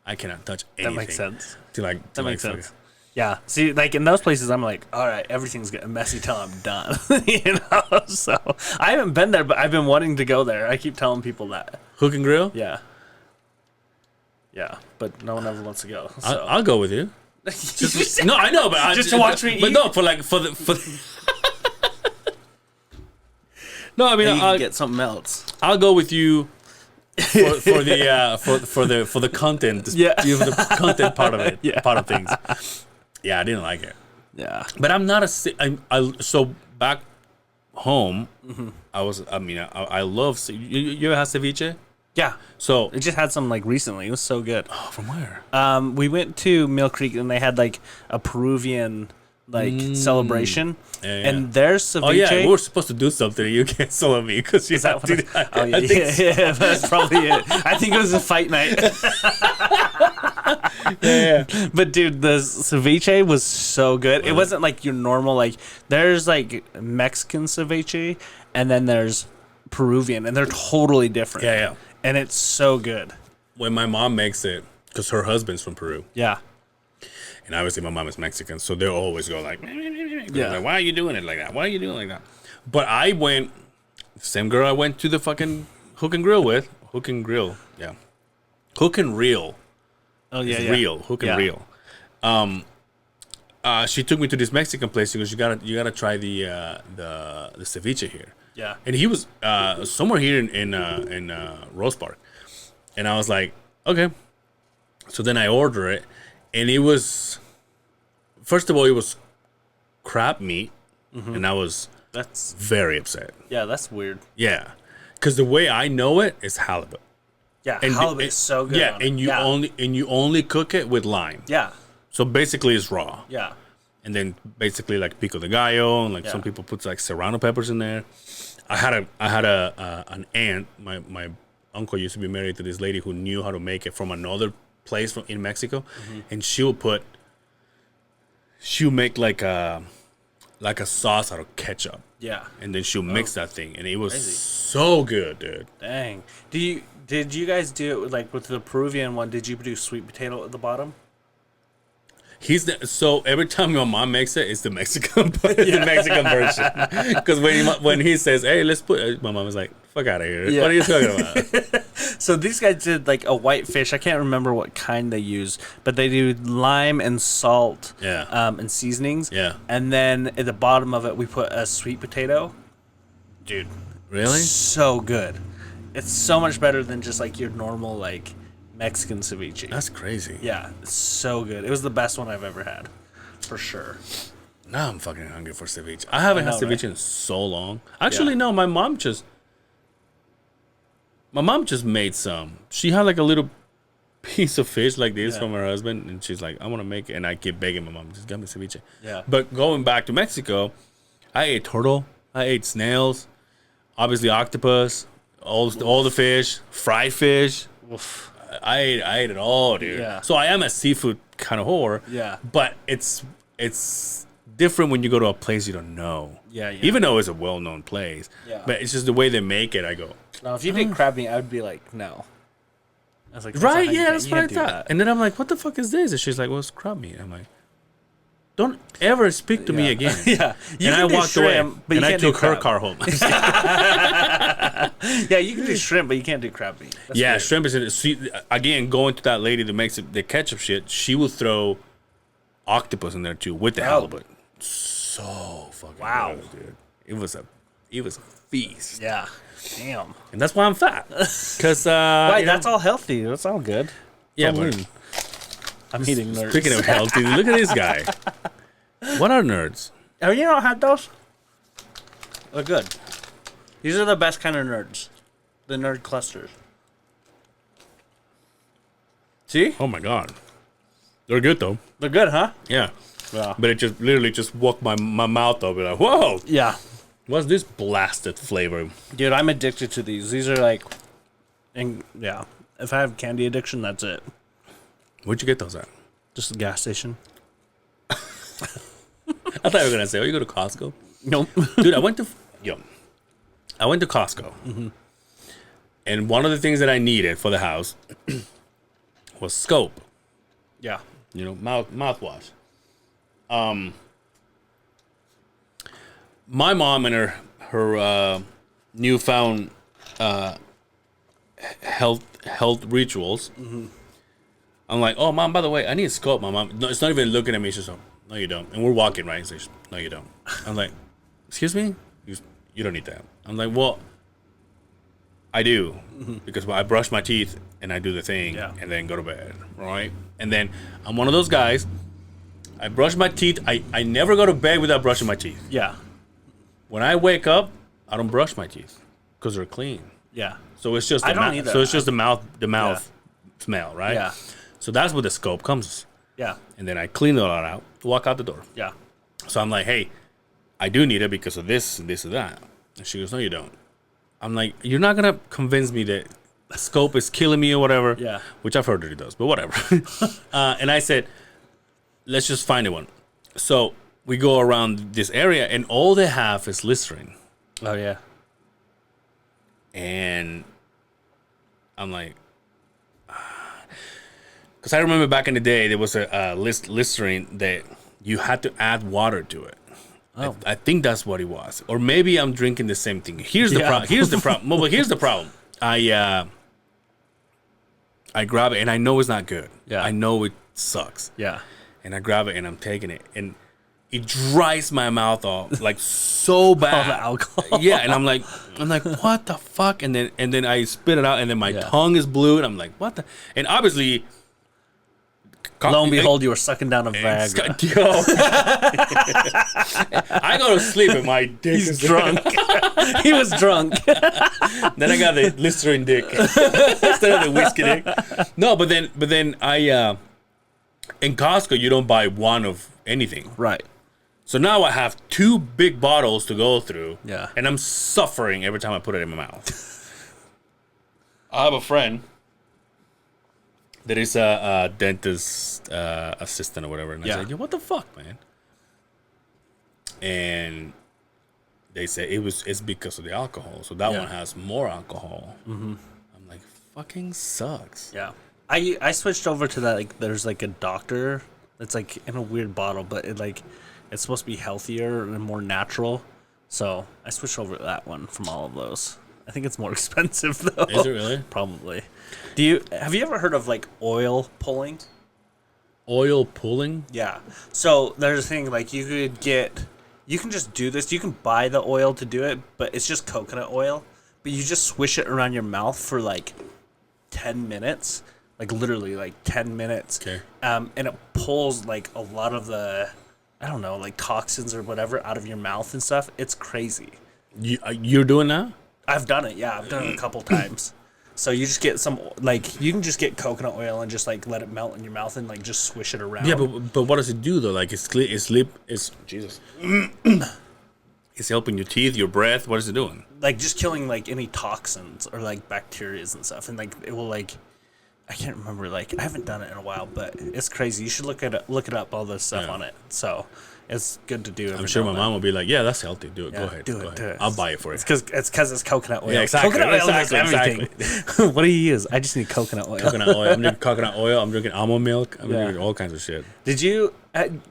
[SPEAKER 2] touch anything.
[SPEAKER 3] That makes sense.
[SPEAKER 2] That
[SPEAKER 3] Makes sense. Yeah. See, like in those places, I'm like, all right, everything's getting messy till I'm done. You know. So I haven't been there, but I've been wanting to go there. I keep telling people that.
[SPEAKER 2] Hook and Grill.
[SPEAKER 3] Yeah. Yeah, but no one ever wants to go. So.
[SPEAKER 2] I'll go with you. No, I know, but
[SPEAKER 3] Just to watch me
[SPEAKER 2] But
[SPEAKER 3] eat?
[SPEAKER 2] no, for the. No, I mean,
[SPEAKER 3] You can get something else.
[SPEAKER 2] I'll go with you for the content.
[SPEAKER 3] Yeah.
[SPEAKER 2] You have the content part of it.
[SPEAKER 3] Yeah.
[SPEAKER 2] Part of things. Yeah, I didn't like it.
[SPEAKER 3] Yeah.
[SPEAKER 2] But I'm not so back home. I love. You ever had ceviche?
[SPEAKER 3] Yeah.
[SPEAKER 2] So
[SPEAKER 3] I just had some like recently. It was so good.
[SPEAKER 2] oh, from where?
[SPEAKER 3] We went to Mill Creek and they had like a Peruvian celebration,
[SPEAKER 2] Yeah.
[SPEAKER 3] and their ceviche.
[SPEAKER 2] Oh yeah, we were supposed to do something. You canceled me because you
[SPEAKER 3] that
[SPEAKER 2] have
[SPEAKER 3] what
[SPEAKER 2] to.
[SPEAKER 3] Oh yeah, yeah, that's probably it. I think it was a fight night.
[SPEAKER 2] Yeah.
[SPEAKER 3] But dude, the ceviche was so good. It wasn't like your normal like. There's like Mexican ceviche, and then there's Peruvian, and they're totally different.
[SPEAKER 2] Yeah.
[SPEAKER 3] And it's so good.
[SPEAKER 2] When my mom makes it, because her husband's from Peru,
[SPEAKER 3] Yeah.
[SPEAKER 2] and obviously my mom is Mexican, so they'll always go like,
[SPEAKER 3] Yeah.
[SPEAKER 2] like, why are you doing it like that? Why are you doing it like that? But I went, same girl I went to the fucking Hook and Grill with. Hook and Grill, yeah. Hook and Reel.
[SPEAKER 3] Oh yeah.
[SPEAKER 2] It's
[SPEAKER 3] Yeah.
[SPEAKER 2] real. Hook and Reel. She took me to this Mexican place because you gotta try the ceviche here.
[SPEAKER 3] Yeah.
[SPEAKER 2] And he was somewhere here in Rose Park, and I was like, okay. So then I order it, and it was, first of all, it was crab meat, and I was
[SPEAKER 3] That's
[SPEAKER 2] very upset.
[SPEAKER 3] that's weird.
[SPEAKER 2] Yeah, because the way I know it is halibut.
[SPEAKER 3] Yeah,
[SPEAKER 2] And
[SPEAKER 3] halibut is so good.
[SPEAKER 2] Yeah,
[SPEAKER 3] on it.
[SPEAKER 2] and you only cook it with lime.
[SPEAKER 3] Yeah.
[SPEAKER 2] So basically, it's raw.
[SPEAKER 3] Yeah.
[SPEAKER 2] And then basically like pico de gallo, and like
[SPEAKER 3] Yeah.
[SPEAKER 2] some people put like serrano peppers in there. I had an aunt. My uncle used to be married to this lady who knew how to make it from another place in Mexico, and she'll make like a sauce out of ketchup,
[SPEAKER 3] Yeah.
[SPEAKER 2] and then she'll mix that thing, and it was
[SPEAKER 3] Crazy.
[SPEAKER 2] so good, dude.
[SPEAKER 3] Dang. Did you guys do it like with the Peruvian one? Did you do sweet potato at the bottom?
[SPEAKER 2] So every time my mom makes it, it's the Mexican, the Mexican version. Because when he says, "Hey, let's put," my mom is like, "Fuck out of here!
[SPEAKER 3] Yeah.
[SPEAKER 2] What are you talking about?"
[SPEAKER 3] So these guys did like a white fish. I can't remember what kind they use, but they do lime and salt,
[SPEAKER 2] Yeah.
[SPEAKER 3] and seasonings.
[SPEAKER 2] Yeah.
[SPEAKER 3] And then at the bottom of it, we put a sweet potato. Dude,
[SPEAKER 2] Really?
[SPEAKER 3] so good. It's so much better than just like your normal like Mexican ceviche.
[SPEAKER 2] That's crazy.
[SPEAKER 3] Yeah, it's so good. It was the best one I've ever had, for sure.
[SPEAKER 2] Now I'm fucking hungry for ceviche. I haven't had
[SPEAKER 3] know,
[SPEAKER 2] ceviche
[SPEAKER 3] right?
[SPEAKER 2] in so long. Actually,
[SPEAKER 3] Yeah.
[SPEAKER 2] no. My mom just made some. She had like a little piece of fish like this
[SPEAKER 3] Yeah.
[SPEAKER 2] from her husband, and she's like, "I want to make it," and I keep begging my mom, "Just get me ceviche."
[SPEAKER 3] Yeah.
[SPEAKER 2] But going back to Mexico, I ate turtle. I ate snails. Obviously, octopus. All the fish, fried fish.
[SPEAKER 3] Oof.
[SPEAKER 2] I ate it all, dude.
[SPEAKER 3] Yeah.
[SPEAKER 2] So I am a seafood kind of whore.
[SPEAKER 3] Yeah.
[SPEAKER 2] But it's different when you go to a place you don't know.
[SPEAKER 3] Yeah, yeah.
[SPEAKER 2] Even though it's a well-known place.
[SPEAKER 3] Yeah.
[SPEAKER 2] But it's just the way they make it. I go,
[SPEAKER 3] Now, if you did crab meat, I would be like, no. I was like, that's
[SPEAKER 2] right?
[SPEAKER 3] not how you
[SPEAKER 2] Yeah,
[SPEAKER 3] can-
[SPEAKER 2] that's
[SPEAKER 3] you
[SPEAKER 2] what I
[SPEAKER 3] can't do
[SPEAKER 2] thought.
[SPEAKER 3] that.
[SPEAKER 2] And then I'm like, what the fuck is this? And she's like, well, it's crab meat. I'm like, don't ever speak to me
[SPEAKER 3] Yeah.
[SPEAKER 2] again.
[SPEAKER 3] Yeah, you
[SPEAKER 2] And I
[SPEAKER 3] can do
[SPEAKER 2] walked
[SPEAKER 3] shrimp,
[SPEAKER 2] away.
[SPEAKER 3] but you
[SPEAKER 2] And I
[SPEAKER 3] can't do
[SPEAKER 2] took her
[SPEAKER 3] crab.
[SPEAKER 2] car home.
[SPEAKER 3] Yeah, you can do shrimp, but you can't do crab meat. That's
[SPEAKER 2] Yeah,
[SPEAKER 3] weird.
[SPEAKER 2] shrimp is in it. See, again, going to that lady that makes it, the ketchup shit, she will throw octopus in there too with the halibut. So fucking
[SPEAKER 3] Wow.
[SPEAKER 2] good, dude. It was a feast.
[SPEAKER 3] Yeah. Damn.
[SPEAKER 2] And that's why I'm fat. Because
[SPEAKER 3] Right, that's all healthy. That's all good.
[SPEAKER 2] yeah,
[SPEAKER 3] all
[SPEAKER 2] but
[SPEAKER 3] lean. I'm eating nerds.
[SPEAKER 2] speaking of healthy, look at this guy. What are nerds?
[SPEAKER 3] Oh, you don't have those? They're good. These are the best kind of nerds. The nerd clusters. See?
[SPEAKER 2] Oh my god, they're good though.
[SPEAKER 3] They're good, huh?
[SPEAKER 2] Yeah,
[SPEAKER 3] Yeah.
[SPEAKER 2] but it just literally just woke my mouth up. Like, whoa,
[SPEAKER 3] Yeah.
[SPEAKER 2] what's this blasted flavor?
[SPEAKER 3] Dude, I'm addicted to these. These are like... And yeah. If I have candy addiction, that's it.
[SPEAKER 2] Where'd you get those at?
[SPEAKER 3] Just a gas station.
[SPEAKER 2] I thought you were gonna say, oh, you go to Costco.
[SPEAKER 3] Nope.
[SPEAKER 2] Dude, I went to Costco, and one of the things that I needed for the house was Scope.
[SPEAKER 3] Yeah.
[SPEAKER 2] You know, mouthwash. My mom and her newfound health rituals. I'm like, oh, Mom, by the way, I need a scope. My mom, no, it's not even looking at me. She's just like, no, you don't. And we're walking, right? So she's, no, you don't. I'm like, excuse me? You don't need that. I'm like, well, I do. Because I brush my teeth and I do the thing and then go to bed, right? And then I'm one of those guys. I brush my teeth. I never go to bed without brushing my teeth.
[SPEAKER 3] Yeah.
[SPEAKER 2] When I wake up, I don't brush my teeth because they're clean.
[SPEAKER 3] Yeah.
[SPEAKER 2] So it's just the mouth smell, right?
[SPEAKER 3] Yeah.
[SPEAKER 2] So that's where the scope comes.
[SPEAKER 3] Yeah.
[SPEAKER 2] And then I clean it all out, walk out the door.
[SPEAKER 3] Yeah.
[SPEAKER 2] So I'm like, hey, I do need it because of this and this and that. And she goes, no, you don't. I'm like, you're not gonna convince me that scope is killing me or whatever.
[SPEAKER 3] Yeah.
[SPEAKER 2] Which I've heard that it does, but whatever. And I said, let's just find one. So we go around this area, and all they have is Listerine.
[SPEAKER 3] Oh yeah.
[SPEAKER 2] And I'm like, because I remember back in the day there was a Listerine that you had to add water to it. Oh. I think that's what it was, or maybe I'm drinking the same thing. Here's the problem. Here's the problem. Well, here's the problem. I grab it and I know it's not good.
[SPEAKER 3] Yeah.
[SPEAKER 2] I know it sucks.
[SPEAKER 3] Yeah.
[SPEAKER 2] And I grab it and I'm taking it and it dries my mouth off like so bad.
[SPEAKER 3] All the alcohol.
[SPEAKER 2] Yeah, and I'm like, what the fuck? And then I spit it out and then my tongue is blue and I'm like, what the? And obviously,
[SPEAKER 3] lo and behold, you were sucking down a Viagra.
[SPEAKER 2] I go to sleep and my dick is
[SPEAKER 3] drunk. He was drunk.
[SPEAKER 2] Then I got the Listerine dick instead of the whiskey dick. No, but then I in Costco you don't buy one of anything.
[SPEAKER 3] Right.
[SPEAKER 2] So now I have 2 big bottles to go through.
[SPEAKER 3] Yeah.
[SPEAKER 2] And I'm suffering every time I put it in my mouth. I have a friend that is a dentist assistant or whatever. And I said, what the fuck, man? And they say it's because of the alcohol. So that one has more alcohol. Mm-hmm. I'm like, fucking sucks.
[SPEAKER 3] Yeah. I switched over to that. Like, there's like a doctor that's like in a weird bottle, but it's supposed to be healthier and more natural. So I switched over to that one from all of those. I think it's more expensive though.
[SPEAKER 2] Is it really?
[SPEAKER 3] Probably. Have you ever heard of like oil pulling?
[SPEAKER 2] Oil pulling?
[SPEAKER 3] Yeah. So there's a thing like you can just do this. You can buy the oil to do it, but it's just coconut oil. But you just swish it around your mouth for like 10 minutes. Like literally like 10 minutes.
[SPEAKER 2] Okay.
[SPEAKER 3] And it pulls like a lot of the, I don't know, like toxins or whatever out of your mouth and stuff. It's crazy.
[SPEAKER 2] You're doing that?
[SPEAKER 3] I've done it. Yeah, I've done it a couple times. So you just get some, like, you can just get coconut oil and just like let it melt in your mouth and like just swish it around.
[SPEAKER 2] Yeah, but what does it do though? Like it's Jesus. It's helping your teeth, your breath. What is it doing?
[SPEAKER 3] Like just killing like any toxins or like bacterias and stuff, and like it will like, I can't remember. Like I haven't done it in a while, but it's crazy. You should look it up. All this stuff on it. So it's good to do.
[SPEAKER 2] I'm sure my mom will be like, "Yeah, that's healthy. Do it.
[SPEAKER 3] Yeah,
[SPEAKER 2] go ahead.
[SPEAKER 3] Do it.
[SPEAKER 2] I'll buy it for you."
[SPEAKER 3] It's because it's coconut oil.
[SPEAKER 2] Yeah, exactly.
[SPEAKER 3] Coconut oil makes
[SPEAKER 2] Exactly.
[SPEAKER 3] everything. What do you use? I just need coconut oil.
[SPEAKER 2] Coconut oil. I'm drinking coconut oil. I'm drinking almond milk. I'm drinking all kinds of shit.
[SPEAKER 3] Did you?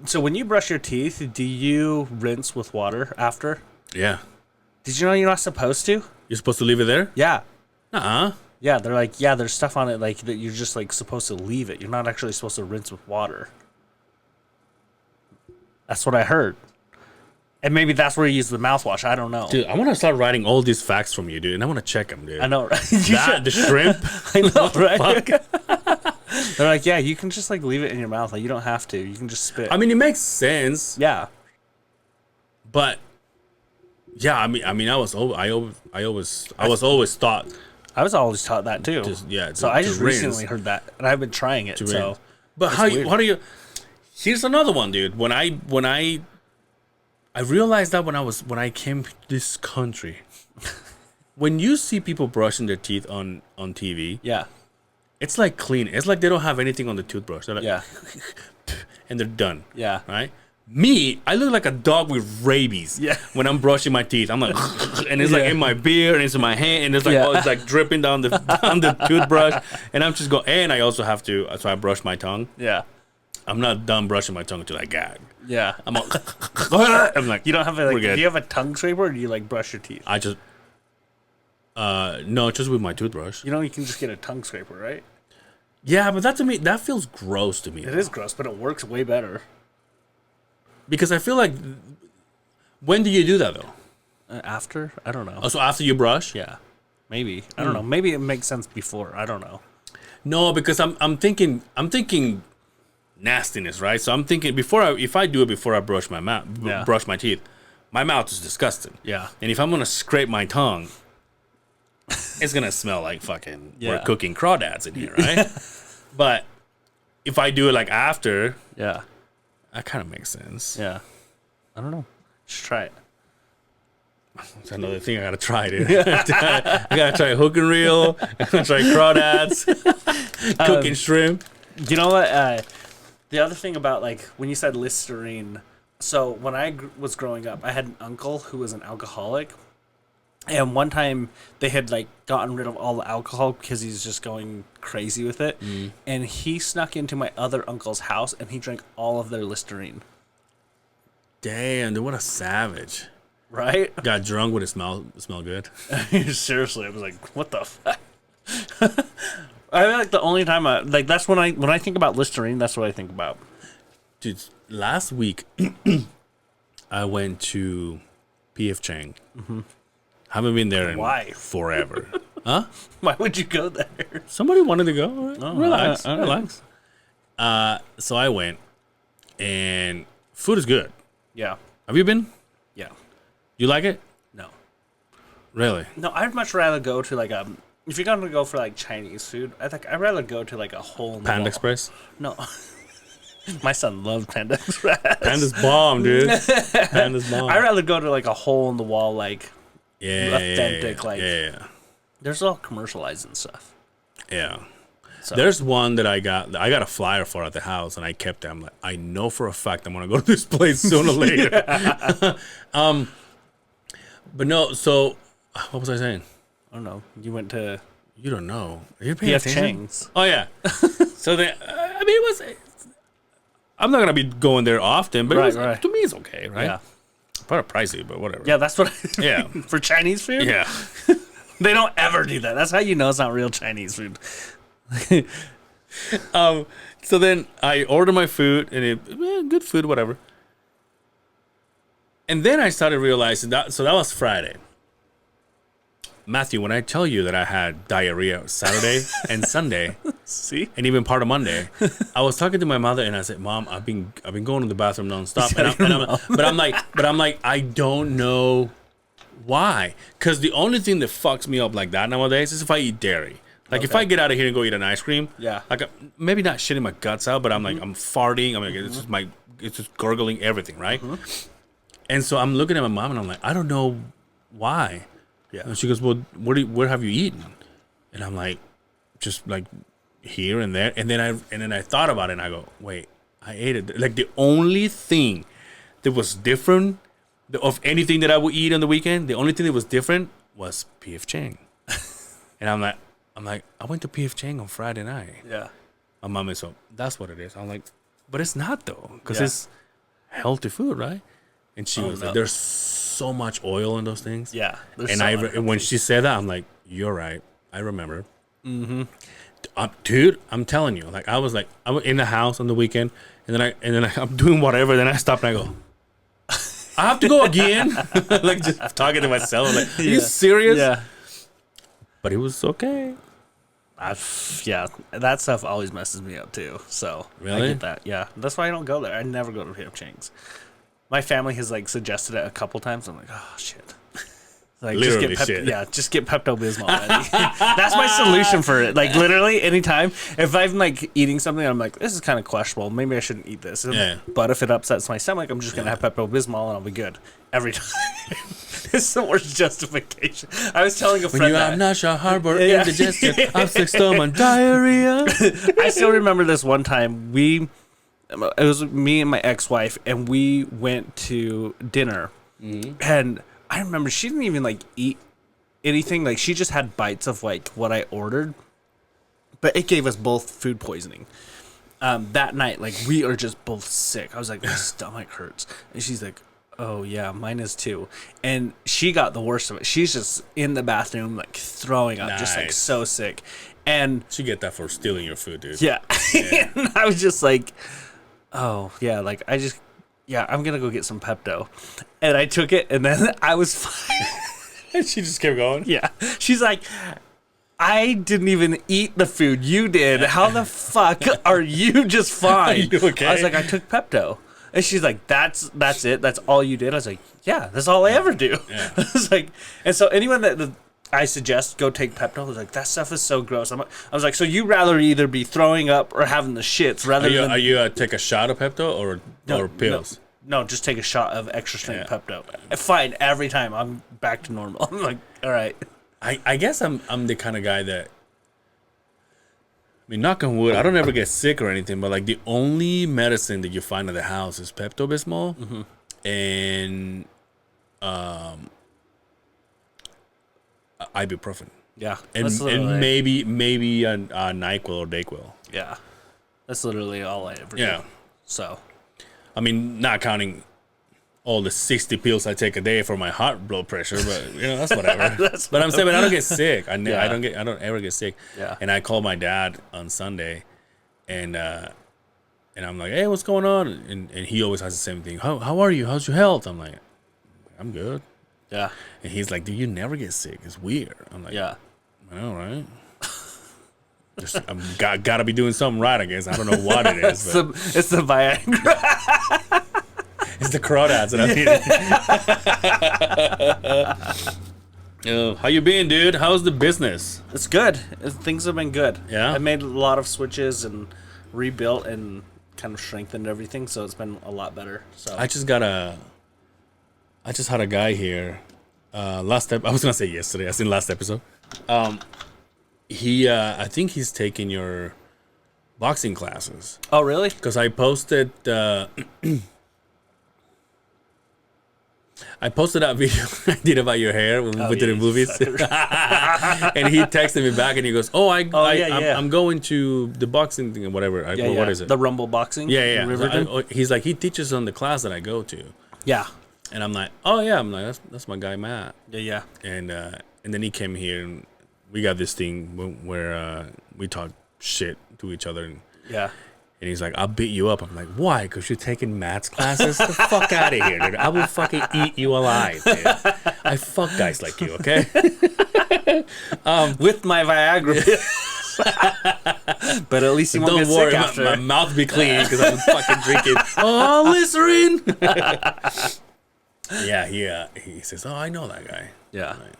[SPEAKER 3] So when you brush your teeth, do you rinse with water after?
[SPEAKER 2] Yeah.
[SPEAKER 3] Did you know you're not supposed to?
[SPEAKER 2] You're supposed to leave it there?
[SPEAKER 3] Yeah.
[SPEAKER 2] Uh-uh.
[SPEAKER 3] Yeah, they're like, there's stuff on it like that you're just like supposed to leave it. You're not actually supposed to rinse with water. That's what I heard. And maybe that's where you use the mouthwash. I don't know.
[SPEAKER 2] Dude, I want to start writing all these facts from you, dude, and I want to check them, dude.
[SPEAKER 3] I know, right?
[SPEAKER 2] The shrimp.
[SPEAKER 3] I know, right? They're like, yeah, you can just like leave it in your mouth. Like you don't have to. You can just spit.
[SPEAKER 2] I mean, it makes sense.
[SPEAKER 3] Yeah.
[SPEAKER 2] But yeah, I mean, I was always taught.
[SPEAKER 3] I was always taught that too. So I just recently heard that, and I've been trying it. So,
[SPEAKER 2] but how do you? Here's another one, dude. When I realized that when I came to this country, when you see people brushing their teeth on TV,
[SPEAKER 3] yeah,
[SPEAKER 2] it's like clean. It's like they don't have anything on the toothbrush. They're like, and they're done.
[SPEAKER 3] Yeah,
[SPEAKER 2] right. Me, I look like a dog with rabies. Yeah. When I'm brushing my teeth, I'm like, and it's like in my beard, and it's in my hand, and it's like it's like dripping down the toothbrush, and I'm just going. And I also have to, so I brush my tongue.
[SPEAKER 3] Yeah.
[SPEAKER 2] I'm not done brushing my tongue until I gag.
[SPEAKER 3] Yeah.
[SPEAKER 2] I'm like,
[SPEAKER 3] you don't have do you have a tongue scraper, or do you like brush your teeth?
[SPEAKER 2] I just, no, just with my toothbrush.
[SPEAKER 3] You can just get a tongue scraper, right?
[SPEAKER 2] Yeah, but that to me, that feels gross to me.
[SPEAKER 3] It is gross, but it works way better.
[SPEAKER 2] Because I feel like, when do you do that though?
[SPEAKER 3] After? I don't know.
[SPEAKER 2] Oh, so after you brush?
[SPEAKER 3] Yeah. Maybe. I don't know. Maybe it makes sense before. I don't know.
[SPEAKER 2] No, because I'm thinking nastiness, right? So I'm thinking if I do it before I brush my mouth, brush my teeth, my mouth is disgusting.
[SPEAKER 3] Yeah.
[SPEAKER 2] And if I'm gonna scrape my tongue, it's gonna smell like fucking we're
[SPEAKER 3] Yeah.
[SPEAKER 2] cooking crawdads in here, right? But if I do it like after,
[SPEAKER 3] Yeah.
[SPEAKER 2] that kind of makes sense.
[SPEAKER 3] Yeah. I don't know. Just try it.
[SPEAKER 2] That's another thing I gotta try, dude. I gotta try hook and reel. I gotta try crawdads, cooking shrimp.
[SPEAKER 3] You know what? The other thing about, like, when you said Listerine, so when I was growing up, I had an uncle who was an alcoholic. And one time they had, like, gotten rid of all the alcohol because he's just going crazy with it. And he snuck into my other uncle's house and he drank all of their Listerine.
[SPEAKER 2] Damn, dude, what a savage.
[SPEAKER 3] Right?
[SPEAKER 2] Got drunk when it smelled good.
[SPEAKER 3] Seriously, I was like, what the fuck? I feel like the only time that's when I think about Listerine, that's what I think about.
[SPEAKER 2] Dude, last week I went to PF Chang. Haven't been there in
[SPEAKER 3] Why?
[SPEAKER 2] forever. Huh?
[SPEAKER 3] Why would you go there?
[SPEAKER 2] Somebody wanted to go. All right.
[SPEAKER 3] Oh,
[SPEAKER 2] relax.
[SPEAKER 3] all right.
[SPEAKER 2] Relax. So I went, and food is good.
[SPEAKER 3] Yeah.
[SPEAKER 2] Have you been?
[SPEAKER 3] Yeah.
[SPEAKER 2] You like it?
[SPEAKER 3] No.
[SPEAKER 2] Really?
[SPEAKER 3] No, I'd much rather go to like if you're gonna go for like Chinese food, I'd rather go to like a hole in the
[SPEAKER 2] Panda
[SPEAKER 3] wall.
[SPEAKER 2] Express?
[SPEAKER 3] No. My son loves Panda Express.
[SPEAKER 2] Panda's bomb, dude. Panda's bomb.
[SPEAKER 3] I'd rather go to like a hole in the wall, like authentic, like there's all commercialized and stuff.
[SPEAKER 2] Yeah.
[SPEAKER 3] So.
[SPEAKER 2] There's one that I got a flyer for at the house, and I kept it. I'm like, I know for a fact I'm gonna go to this place sooner or later. But no. So, what was I saying?
[SPEAKER 3] I don't know. You went to
[SPEAKER 2] You don't know. Are you paying
[SPEAKER 3] PF
[SPEAKER 2] attention?
[SPEAKER 3] Chang's.
[SPEAKER 2] Oh yeah. So then, I mean, it was. I'm not gonna be going there often, but
[SPEAKER 3] Right.
[SPEAKER 2] to me, it's okay, right?
[SPEAKER 3] Yeah.
[SPEAKER 2] Part of pricey, but whatever.
[SPEAKER 3] Yeah, that's what.
[SPEAKER 2] Yeah.
[SPEAKER 3] For Chinese food.
[SPEAKER 2] Yeah.
[SPEAKER 3] They don't ever do that. That's how you know it's not real Chinese food.
[SPEAKER 2] So then I order my food, and good food, whatever. And then I started realizing that. So that was Friday. Matthew, when I tell you that I had diarrhea Saturday and Sunday,
[SPEAKER 3] See?
[SPEAKER 2] and even part of Monday, I was talking to my mother, and I said, "Mom, I've been going to the bathroom nonstop." But I'm like, I don't know why, because the only thing that fucks me up like that nowadays is if I eat dairy. Like if I get out of here and go eat an ice cream,
[SPEAKER 3] Yeah.
[SPEAKER 2] like maybe not shitting my guts out, but I'm like I'm farting. I'm like it's just gurgling everything, right? And so I'm looking at my mom, and I'm like, I don't know why.
[SPEAKER 3] Yeah.
[SPEAKER 2] And she goes, well, where have you eaten? And I'm like, just like here and there. And then I thought about it, and I go, wait, I ate it. Like the only thing that was different of anything that I would eat on the weekend, the only thing that was different was PF Chang. And I'm like, I went to PF Chang on Friday night.
[SPEAKER 3] Yeah.
[SPEAKER 2] My mom is so that's what it is. I'm like, but it's not though, because
[SPEAKER 3] Yeah.
[SPEAKER 2] it's healthy food, right? And she was like, there's so much oil in those things.
[SPEAKER 3] Yeah.
[SPEAKER 2] And when she said that, I'm like, you're right. I remember. Dude, I'm telling you, like I was in the house on the weekend, and then I'm doing whatever. Then I stop and I go, I have to go again. Like just talking to myself. I'm like, are you serious?
[SPEAKER 3] Yeah.
[SPEAKER 2] But it was okay.
[SPEAKER 3] Yeah, that stuff always messes me up too. So
[SPEAKER 2] Really?
[SPEAKER 3] I get that. Yeah, that's why I don't go there. I never go to PF Chang's. My family has like suggested it a couple times. I'm like, oh shit. Like
[SPEAKER 2] Literally
[SPEAKER 3] just get
[SPEAKER 2] shit.
[SPEAKER 3] Yeah, just get Pepto-Bismol already. That's my solution for it. Like literally anytime if I'm like eating something, I'm like, this is kind of questionable. Maybe I shouldn't eat this.
[SPEAKER 2] Yeah.
[SPEAKER 3] But if it upsets my stomach, I'm just gonna have Pepto-Bismol and I'll be good every time. It's the worst justification. I was telling a
[SPEAKER 2] When
[SPEAKER 3] friend
[SPEAKER 2] you
[SPEAKER 3] that.
[SPEAKER 2] have nausea, heartburn,
[SPEAKER 3] Yeah.
[SPEAKER 2] indigestion, upset stomach, diarrhea.
[SPEAKER 3] I still remember this one time it was me and my ex-wife, and we went to dinner, and I remember she didn't even like eat anything. Like she just had bites of like what I ordered, but it gave us both food poisoning. That night, like we are just both sick. I was like, my stomach hurts, and she's like, oh yeah, mine is too. And she got the worst of it. She's just in the bathroom like throwing up, just like
[SPEAKER 2] Nice.
[SPEAKER 3] so sick. And
[SPEAKER 2] she get that for stealing your food, dude.
[SPEAKER 3] yeah. And I was just like, oh, yeah, like, I'm going to go get some Pepto. And I took it, and then I was fine.
[SPEAKER 2] And she just kept going.
[SPEAKER 3] Yeah. She's like, I didn't even eat the food. You did. How the fuck are you just fine?
[SPEAKER 2] You okay?
[SPEAKER 3] I was like, I took Pepto. And she's like, that's it? That's all you did? I was like, yeah, that's all I ever do.
[SPEAKER 2] Yeah.
[SPEAKER 3] I was like, and so anyone that I suggest go take Pepto, I was like, that stuff is so gross. I was like, so you'd rather either be throwing up or having the shits rather than...
[SPEAKER 2] Are you take a shot of Pepto or pills?
[SPEAKER 3] No, just take a shot of extra strength Pepto. Fine, every time. I'm back to normal. I'm like, all right.
[SPEAKER 2] I guess I'm the kind of guy that... I mean, knock on wood, I don't ever get sick or anything, but like the only medicine that you find at the house is Pepto-Bismol and ibuprofen.
[SPEAKER 3] Yeah.
[SPEAKER 2] And maybe a NyQuil or Dayquil.
[SPEAKER 3] Yeah. That's literally all I ever
[SPEAKER 2] Yeah.
[SPEAKER 3] do. So.
[SPEAKER 2] I mean, not counting all the 60 pills I take a day for my heart blood pressure, but you know, that's whatever. But I'm saying, I don't get sick. I don't ever get sick.
[SPEAKER 3] Yeah.
[SPEAKER 2] And I called my dad on Sunday, and I'm like, hey, what's going on? And he always has the same thing. How are you? How's your health? I'm like, I'm good.
[SPEAKER 3] Yeah.
[SPEAKER 2] And he's like, dude, you never get sick. It's weird. I'm like,
[SPEAKER 3] Yeah.
[SPEAKER 2] I know, right? Just gotta be doing something right, I guess. I don't know what it is. But
[SPEAKER 3] It's the Viagra.
[SPEAKER 2] it's the crawdads that I'm eating. How you been, dude? How's the business?
[SPEAKER 3] It's good. Things have been good.
[SPEAKER 2] Yeah?
[SPEAKER 3] I made a lot of switches and rebuilt and kind of strengthened everything, so it's been a lot better. So
[SPEAKER 2] I just had a guy here. I was gonna say yesterday. I seen last episode. He I think he's taking your boxing classes.
[SPEAKER 3] Oh, really?
[SPEAKER 2] Because I posted that video I did about your hair when we did the movies. And he texted me back and he goes, I'm going to the boxing thing or whatever. What is it?
[SPEAKER 3] The Rumble Boxing?
[SPEAKER 2] Yeah. He's like, he teaches on the class that I go to.
[SPEAKER 3] Yeah.
[SPEAKER 2] And I'm like, oh yeah. I'm like, that's my guy Matt.
[SPEAKER 3] Yeah.
[SPEAKER 2] And then he came here and we got this thing where we talk shit to each other. And he's like, I'll beat you up. I'm like, why? Because you're taking Matt's classes? The fuck out of here, dude. I will fucking eat you alive, dude. I fuck guys like you, okay?
[SPEAKER 3] With my Viagra. But at least you won't get sick after.
[SPEAKER 2] My mouth be clean because I'm fucking drinking. Oh, Listerine. Yeah, he says, oh, I know that guy.
[SPEAKER 3] Yeah.
[SPEAKER 2] Like,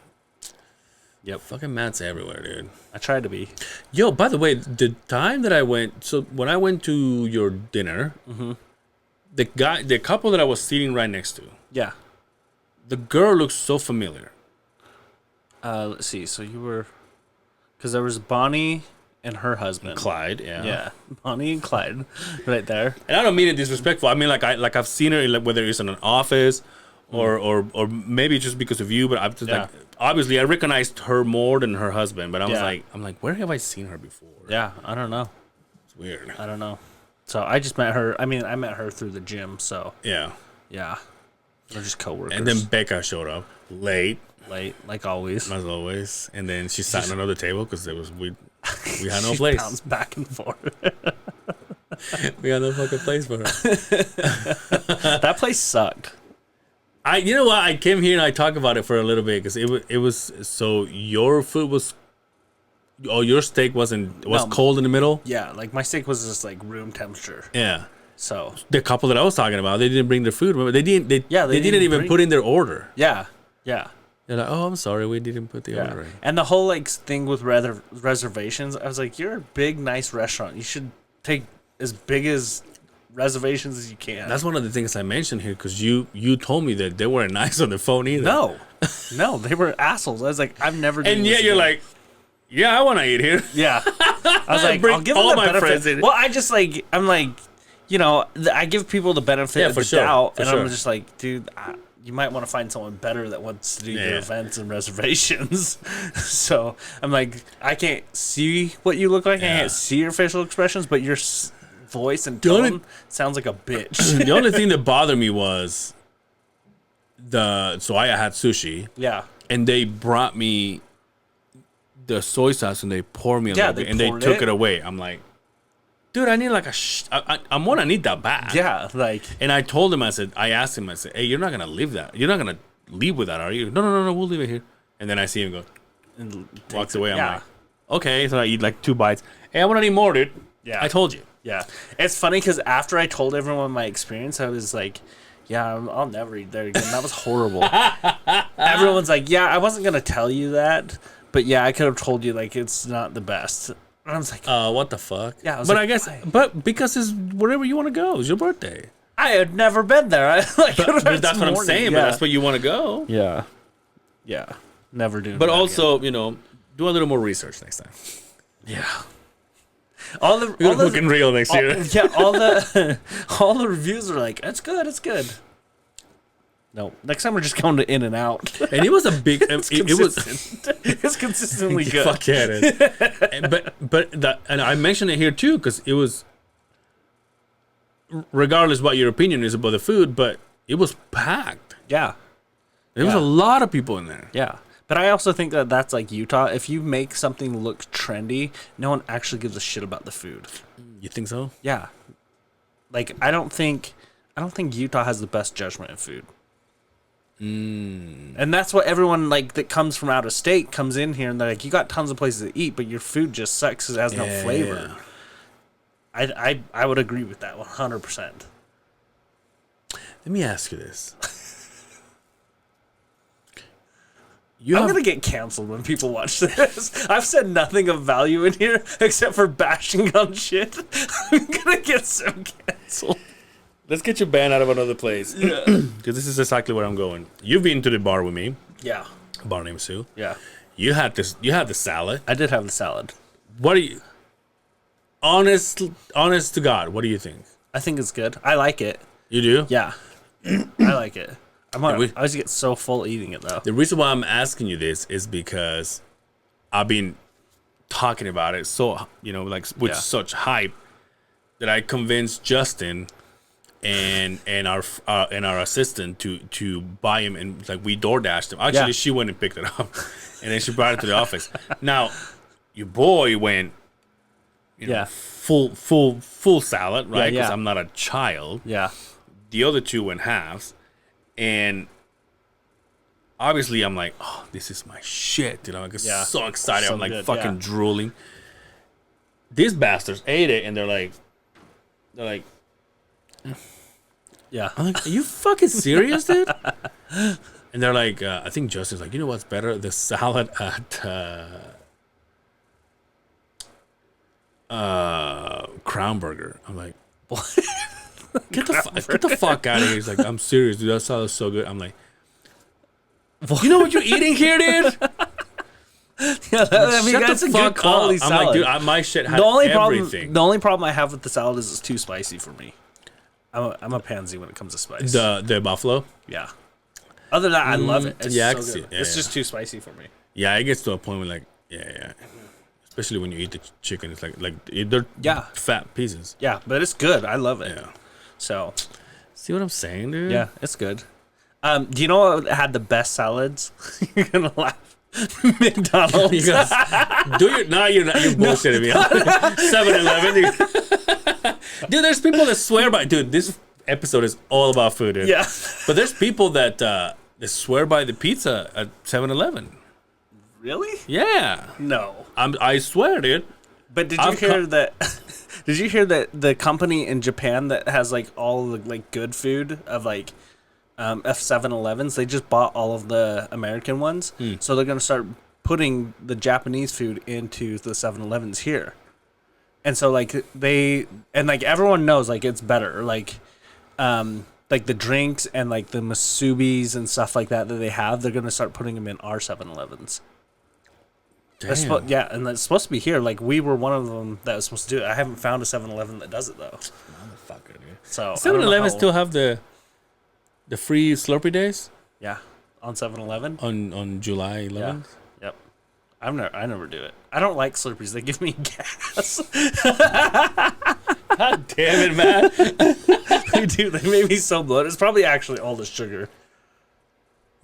[SPEAKER 2] yep, fucking Matt's everywhere, dude.
[SPEAKER 3] I tried to be.
[SPEAKER 2] Yo, by the way, the time that I went, so when I went to your dinner, the couple that I was sitting right next to,
[SPEAKER 3] Yeah.
[SPEAKER 2] the girl looks so familiar.
[SPEAKER 3] Let's see. So you were, because there was Bonnie and her husband,
[SPEAKER 2] Clyde, yeah.
[SPEAKER 3] Yeah, Bonnie and Clyde, right there.
[SPEAKER 2] And I don't mean it disrespectful. I mean I've seen her whether it's in an office or maybe just because of you, but I'm just like, obviously I recognized her more than her husband, but I'm like, where have I seen her before?
[SPEAKER 3] Yeah, I don't know.
[SPEAKER 2] It's weird.
[SPEAKER 3] I don't know. So I just met her. I mean, I met her through the gym. So
[SPEAKER 2] yeah.
[SPEAKER 3] We're just coworkers.
[SPEAKER 2] And then Becca showed up late,
[SPEAKER 3] like always.
[SPEAKER 2] as always. And then she sat on another table because we had no place.
[SPEAKER 3] Bounced back and forth.
[SPEAKER 2] We had no fucking place for her.
[SPEAKER 3] That place sucked.
[SPEAKER 2] You know what? I came here and I talked about it for a little bit because it was so your food was, your steak was cold in the middle.
[SPEAKER 3] Yeah, like my steak was just like room temperature.
[SPEAKER 2] Yeah.
[SPEAKER 3] So
[SPEAKER 2] the couple that I was talking about, they didn't bring their food. Remember, they didn't even put in their order.
[SPEAKER 3] Yeah.
[SPEAKER 2] They're like, oh, I'm sorry, we didn't put the order in.
[SPEAKER 3] And the whole like thing with reservations, I was like, you're a big, nice restaurant. You should take as big as reservations as you can.
[SPEAKER 2] That's one of the things I mentioned here because you told me that they weren't nice on the phone either.
[SPEAKER 3] No, they were assholes. I was like, I've never.
[SPEAKER 2] And yet you're like, yeah, I want to eat here.
[SPEAKER 3] Yeah. I was like, I'll give
[SPEAKER 2] all
[SPEAKER 3] them the
[SPEAKER 2] my
[SPEAKER 3] benefit.
[SPEAKER 2] friends in.
[SPEAKER 3] Well, I'm like, you know, I give people the benefit of the doubt, and I'm just like, dude, you might want to find someone better that wants to do your events and reservations. So I'm like, I can't see what you look like. I can't see your facial expressions, but your voice and tone sounds like a bitch.
[SPEAKER 2] The only thing that bothered me was so I had sushi.
[SPEAKER 3] Yeah.
[SPEAKER 2] And they brought me the soy sauce and they pour me a little bit and they took it away. I'm like, dude, I need like I'm gonna need that back.
[SPEAKER 3] Yeah, like.
[SPEAKER 2] And I told him, I asked him, hey, you're not gonna leave that. You're not gonna leave with that, are you? No, we'll leave it here. And then I see him go, and walks away. I'm like, okay. So I eat like 2 bites. Hey, I want to need more, dude.
[SPEAKER 3] Yeah,
[SPEAKER 2] I told you.
[SPEAKER 3] Yeah, it's funny because after I told everyone my experience, I was like, yeah, I'll never eat there again. That was horrible. Everyone's like, yeah, I wasn't gonna tell you that, but yeah, I could have told you like it's not the best. And I was like,
[SPEAKER 2] what the fuck?
[SPEAKER 3] Yeah,
[SPEAKER 2] but I guess, but because it's wherever you want to go. It's your birthday.
[SPEAKER 3] I had never been there.
[SPEAKER 2] But that's what I'm saying. Yeah. But that's where you want to go.
[SPEAKER 3] Yeah. Never do.
[SPEAKER 2] But also, do a little more research next time.
[SPEAKER 3] Yeah.
[SPEAKER 2] All the looking real next year.
[SPEAKER 3] Yeah. All the reviews are like, it's good. No, next time we're just going to In-N-Out.
[SPEAKER 2] And it was a big.
[SPEAKER 3] It's consistently good.
[SPEAKER 2] Fuck yeah, and I mentioned it here too because it was. Regardless what your opinion is about the food, but it was packed.
[SPEAKER 3] Yeah.
[SPEAKER 2] There was a lot of people in there.
[SPEAKER 3] Yeah. But I also think that that's like Utah. If you make something look trendy, no one actually gives a shit about the food.
[SPEAKER 2] You think so?
[SPEAKER 3] Yeah. Like I don't think Utah has the best judgment in food. And that's what everyone like that comes from out of state comes in here and they're like, you got tons of places to eat, but your food just sucks because it has no flavor. Yeah. I would agree with that 100%.
[SPEAKER 2] Let me ask you this.
[SPEAKER 3] I'm going to get canceled when people watch this. I've said nothing of value in here except for bashing on shit. I'm going to get so canceled.
[SPEAKER 2] Let's get you banned out of another place. Yeah. Because this is exactly where I'm going. You've been to the bar with me.
[SPEAKER 3] Yeah.
[SPEAKER 2] A bar named Sue.
[SPEAKER 3] Yeah.
[SPEAKER 2] You had the salad.
[SPEAKER 3] I did have the salad.
[SPEAKER 2] What do you... Honest to God, what do you think?
[SPEAKER 3] I think it's good. I like it.
[SPEAKER 2] You do?
[SPEAKER 3] Yeah. I like it. I always get so full eating it, though.
[SPEAKER 2] The reason why I'm asking you this is because I've been talking about it so, with such hype that I convinced Justin and our assistant to buy him, and like we DoorDashed him. Actually, she went and picked it up, and then she brought it to the office. Now, your boy went... full salad, right? Because I'm not a child.
[SPEAKER 3] Yeah.
[SPEAKER 2] The other two went halves, and obviously I'm like, oh, this is my shit. I get so excited. I'm like fucking drooling. These bastards ate it, and they're like,
[SPEAKER 3] yeah.
[SPEAKER 2] I'm like, are you fucking serious, dude? And they're like, I think Justin's like, you know what's better? The salad at Crown Burger. I'm like, what? Get the fuck out of here. He's like, I'm serious, dude. That salad's so good. I'm like, what? You know what you're eating here, dude?
[SPEAKER 3] That's a good quality salad.
[SPEAKER 2] I'm like, dude, my shit had everything.
[SPEAKER 3] The only problem I have with the salad is it's too spicy for me. I'm a pansy when it comes to spice.
[SPEAKER 2] The buffalo?
[SPEAKER 3] Yeah. Other than that, I love it. It's
[SPEAKER 2] so good.
[SPEAKER 3] It's just too spicy for me.
[SPEAKER 2] Yeah, it gets to a point where like, especially when you eat the chicken, it's like they're fat pieces.
[SPEAKER 3] Yeah, but it's good. I love it.
[SPEAKER 2] Yeah.
[SPEAKER 3] So,
[SPEAKER 2] see what I'm saying, dude?
[SPEAKER 3] Yeah, it's good. Do you know what had the best salads? You're gonna laugh. McDonald's.
[SPEAKER 2] You're bullshitting me. 7-Eleven. Dude, there's people that swear by. Dude, this episode is all about food, dude.
[SPEAKER 3] Yeah.
[SPEAKER 2] But there's people that swear by the pizza at 7-Eleven.
[SPEAKER 3] Really?
[SPEAKER 2] Yeah.
[SPEAKER 3] No.
[SPEAKER 2] I swear, dude.
[SPEAKER 3] But did you hear that? Did you hear that the company in Japan that has like all the like good food of like F7-Elevens, they just bought all of the American ones, so they're gonna start putting the Japanese food into the 7-Elevens here, and so like everyone knows like it's better, like the drinks and like the musubis and stuff like that they have, they're gonna start putting them in our 7-Elevens.
[SPEAKER 2] Damn.
[SPEAKER 3] And that's supposed to be here. Like we were one of them that was supposed to do it. I haven't found a 7-Eleven that does it though.
[SPEAKER 2] Motherfucker, dude.
[SPEAKER 3] So
[SPEAKER 2] 7-Eleven still have the free Slurpee days?
[SPEAKER 3] Yeah, on 7-Eleven
[SPEAKER 2] on July 11th.
[SPEAKER 3] Yeah. Yep. I never do it. I don't like Slurpees. They give me gas.
[SPEAKER 2] God damn it, man.
[SPEAKER 3] They do. They make me so bloated. It's probably actually all the sugar.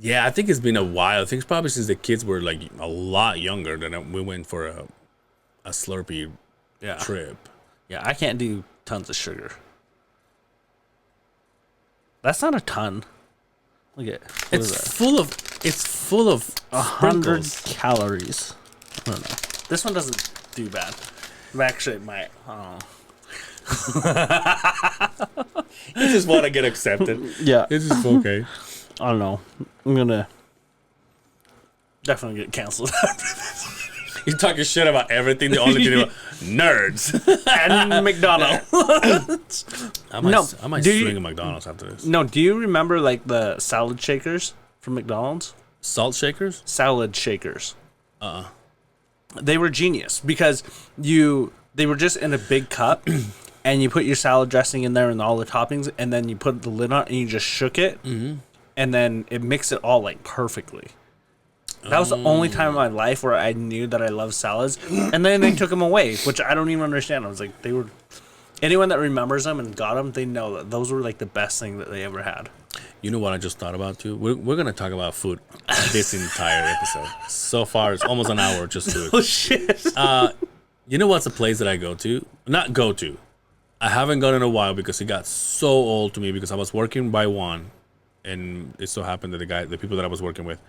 [SPEAKER 2] Yeah, I think it's been a while. I think it's probably since the kids were like a lot younger than we went for a Slurpee trip.
[SPEAKER 3] Yeah, I can't do tons of sugar. That's not a ton. Look at
[SPEAKER 2] It's full of
[SPEAKER 3] 100
[SPEAKER 2] sprinkles.
[SPEAKER 3] calories. I don't know. This one doesn't do bad. Actually, it might. I don't know.
[SPEAKER 2] You just want to get accepted.
[SPEAKER 3] Yeah.
[SPEAKER 2] It's just okay.
[SPEAKER 3] I don't know. I'm gonna definitely get canceled after
[SPEAKER 2] You're talking shit about everything. The only thing about nerds.
[SPEAKER 3] and McDonald's.
[SPEAKER 2] I might swing a McDonald's after this.
[SPEAKER 3] No, do you remember like the salad shakers from McDonald's?
[SPEAKER 2] Salt shakers?
[SPEAKER 3] Salad shakers. They were genius because they were just in a big cup and you put your salad dressing in there and all the toppings and then you put the lid on and you just shook it and then it mixed it all like perfectly. That was the only time in my life where I knew that I loved salads. And then they took them away, which I don't even understand. I was like, they were... Anyone that remembers them and got them, they know that those were like the best thing that they ever had.
[SPEAKER 2] You know what I just thought about too? We're going to talk about food this entire episode. So far, it's almost an hour just food.
[SPEAKER 3] Oh, shit.
[SPEAKER 2] You know what's a place that I go to? Not go to. I haven't gone in a while because it got so old to me because I was working by one. And it so happened that the people that I was working with,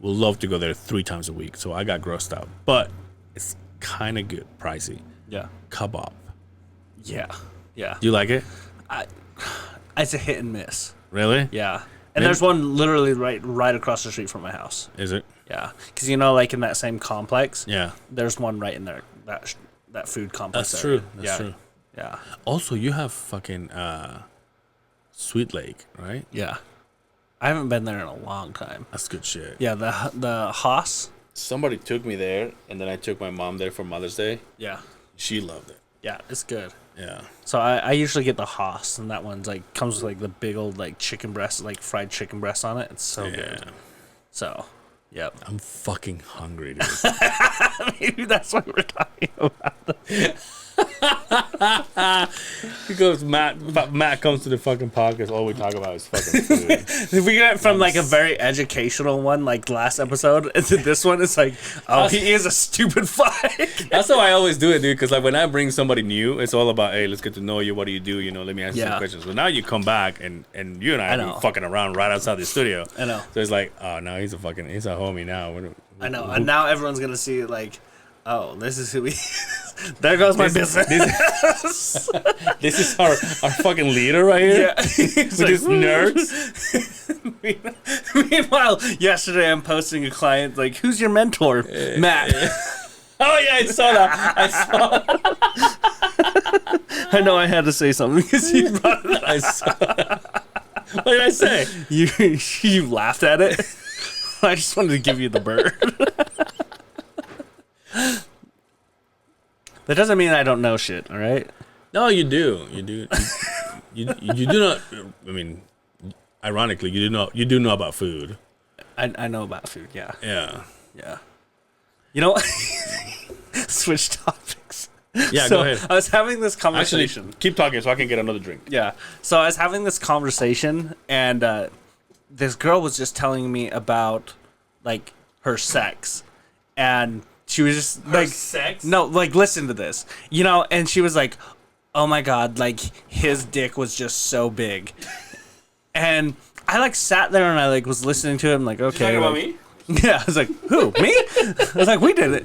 [SPEAKER 2] will love to go there 3 times a week, so I got grossed out. But it's kind of good, pricey.
[SPEAKER 3] Yeah.
[SPEAKER 2] Kebab.
[SPEAKER 3] Yeah. Yeah.
[SPEAKER 2] Do you like it?
[SPEAKER 3] It's a hit and miss.
[SPEAKER 2] Really?
[SPEAKER 3] Yeah. And there's one literally right across the street from my house.
[SPEAKER 2] Is it?
[SPEAKER 3] Yeah. Because, like in that same complex,
[SPEAKER 2] Yeah.
[SPEAKER 3] there's one right in there, that food complex.
[SPEAKER 2] That's
[SPEAKER 3] area.
[SPEAKER 2] true. That's true.
[SPEAKER 3] Yeah.
[SPEAKER 2] Also, you have fucking Sweet Lake, right?
[SPEAKER 3] Yeah. I haven't been there in a long time.
[SPEAKER 2] That's good shit.
[SPEAKER 3] Yeah, the Haas.
[SPEAKER 2] Somebody took me there, and then I took my mom there for Mother's Day.
[SPEAKER 3] Yeah.
[SPEAKER 2] She loved it.
[SPEAKER 3] Yeah, it's good.
[SPEAKER 2] Yeah.
[SPEAKER 3] So I usually get the Haas, and that one's like comes with like the big old like chicken breast, like fried chicken breast on it. It's so good. So, yep.
[SPEAKER 2] I'm fucking hungry, dude.
[SPEAKER 3] Maybe that's why we're talking about
[SPEAKER 2] Because Matt comes to the fucking podcast, all we talk about is fucking food.
[SPEAKER 3] We got from like a very educational one, like last episode, and to this one, it's like, oh, he is a stupid fuck.
[SPEAKER 2] That's how I always do it, dude. Because like when I bring somebody new, it's all about, hey, let's get to know you. What do you do? Let me ask you some questions. But now you come back and you and I have been fucking around right outside the studio.
[SPEAKER 3] I know.
[SPEAKER 2] So it's like, oh no, he's a homie now.
[SPEAKER 3] I know, and now everyone's gonna see like, oh, this is who he is. There goes my business.
[SPEAKER 2] This is our fucking leader right here.
[SPEAKER 3] Yeah.
[SPEAKER 2] With his nerds.
[SPEAKER 3] Meanwhile, yesterday I'm posting a client like, who's your mentor? Matt.
[SPEAKER 2] Oh yeah, I saw that.
[SPEAKER 3] I know I had to say something because you brought it up.
[SPEAKER 2] What did I say?
[SPEAKER 3] You laughed at it. I just wanted to give you the bird. That doesn't mean I don't know shit, all right?
[SPEAKER 2] No, you do. You do. You do not. I mean, ironically, you do know about food.
[SPEAKER 3] I know about food. Yeah.
[SPEAKER 2] Yeah.
[SPEAKER 3] Yeah. You know, switch topics.
[SPEAKER 2] Yeah,
[SPEAKER 3] So
[SPEAKER 2] go ahead.
[SPEAKER 3] I was having this conversation.
[SPEAKER 2] Actually, keep talking so I can get another drink.
[SPEAKER 3] Yeah. So I was having this conversation, and this girl was just telling me about like her sex, and she was just like,
[SPEAKER 2] sex?
[SPEAKER 3] No, like listen to this, and she was like, oh my god, like his dick was just so big, and I like sat there and I like was listening to him like, okay,
[SPEAKER 2] you talking
[SPEAKER 3] like,
[SPEAKER 2] about me?
[SPEAKER 3] yeah, I was like, who, me? I was like, we did it.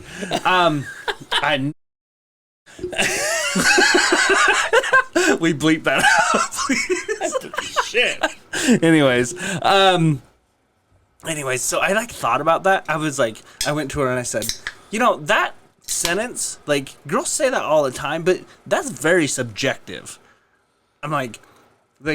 [SPEAKER 3] We bleeped that out, please.
[SPEAKER 2] Shit.
[SPEAKER 3] Anyways, so I like thought about that. I was like, I went to her and I said, that sentence, like girls say that all the time, but that's very subjective. I'm like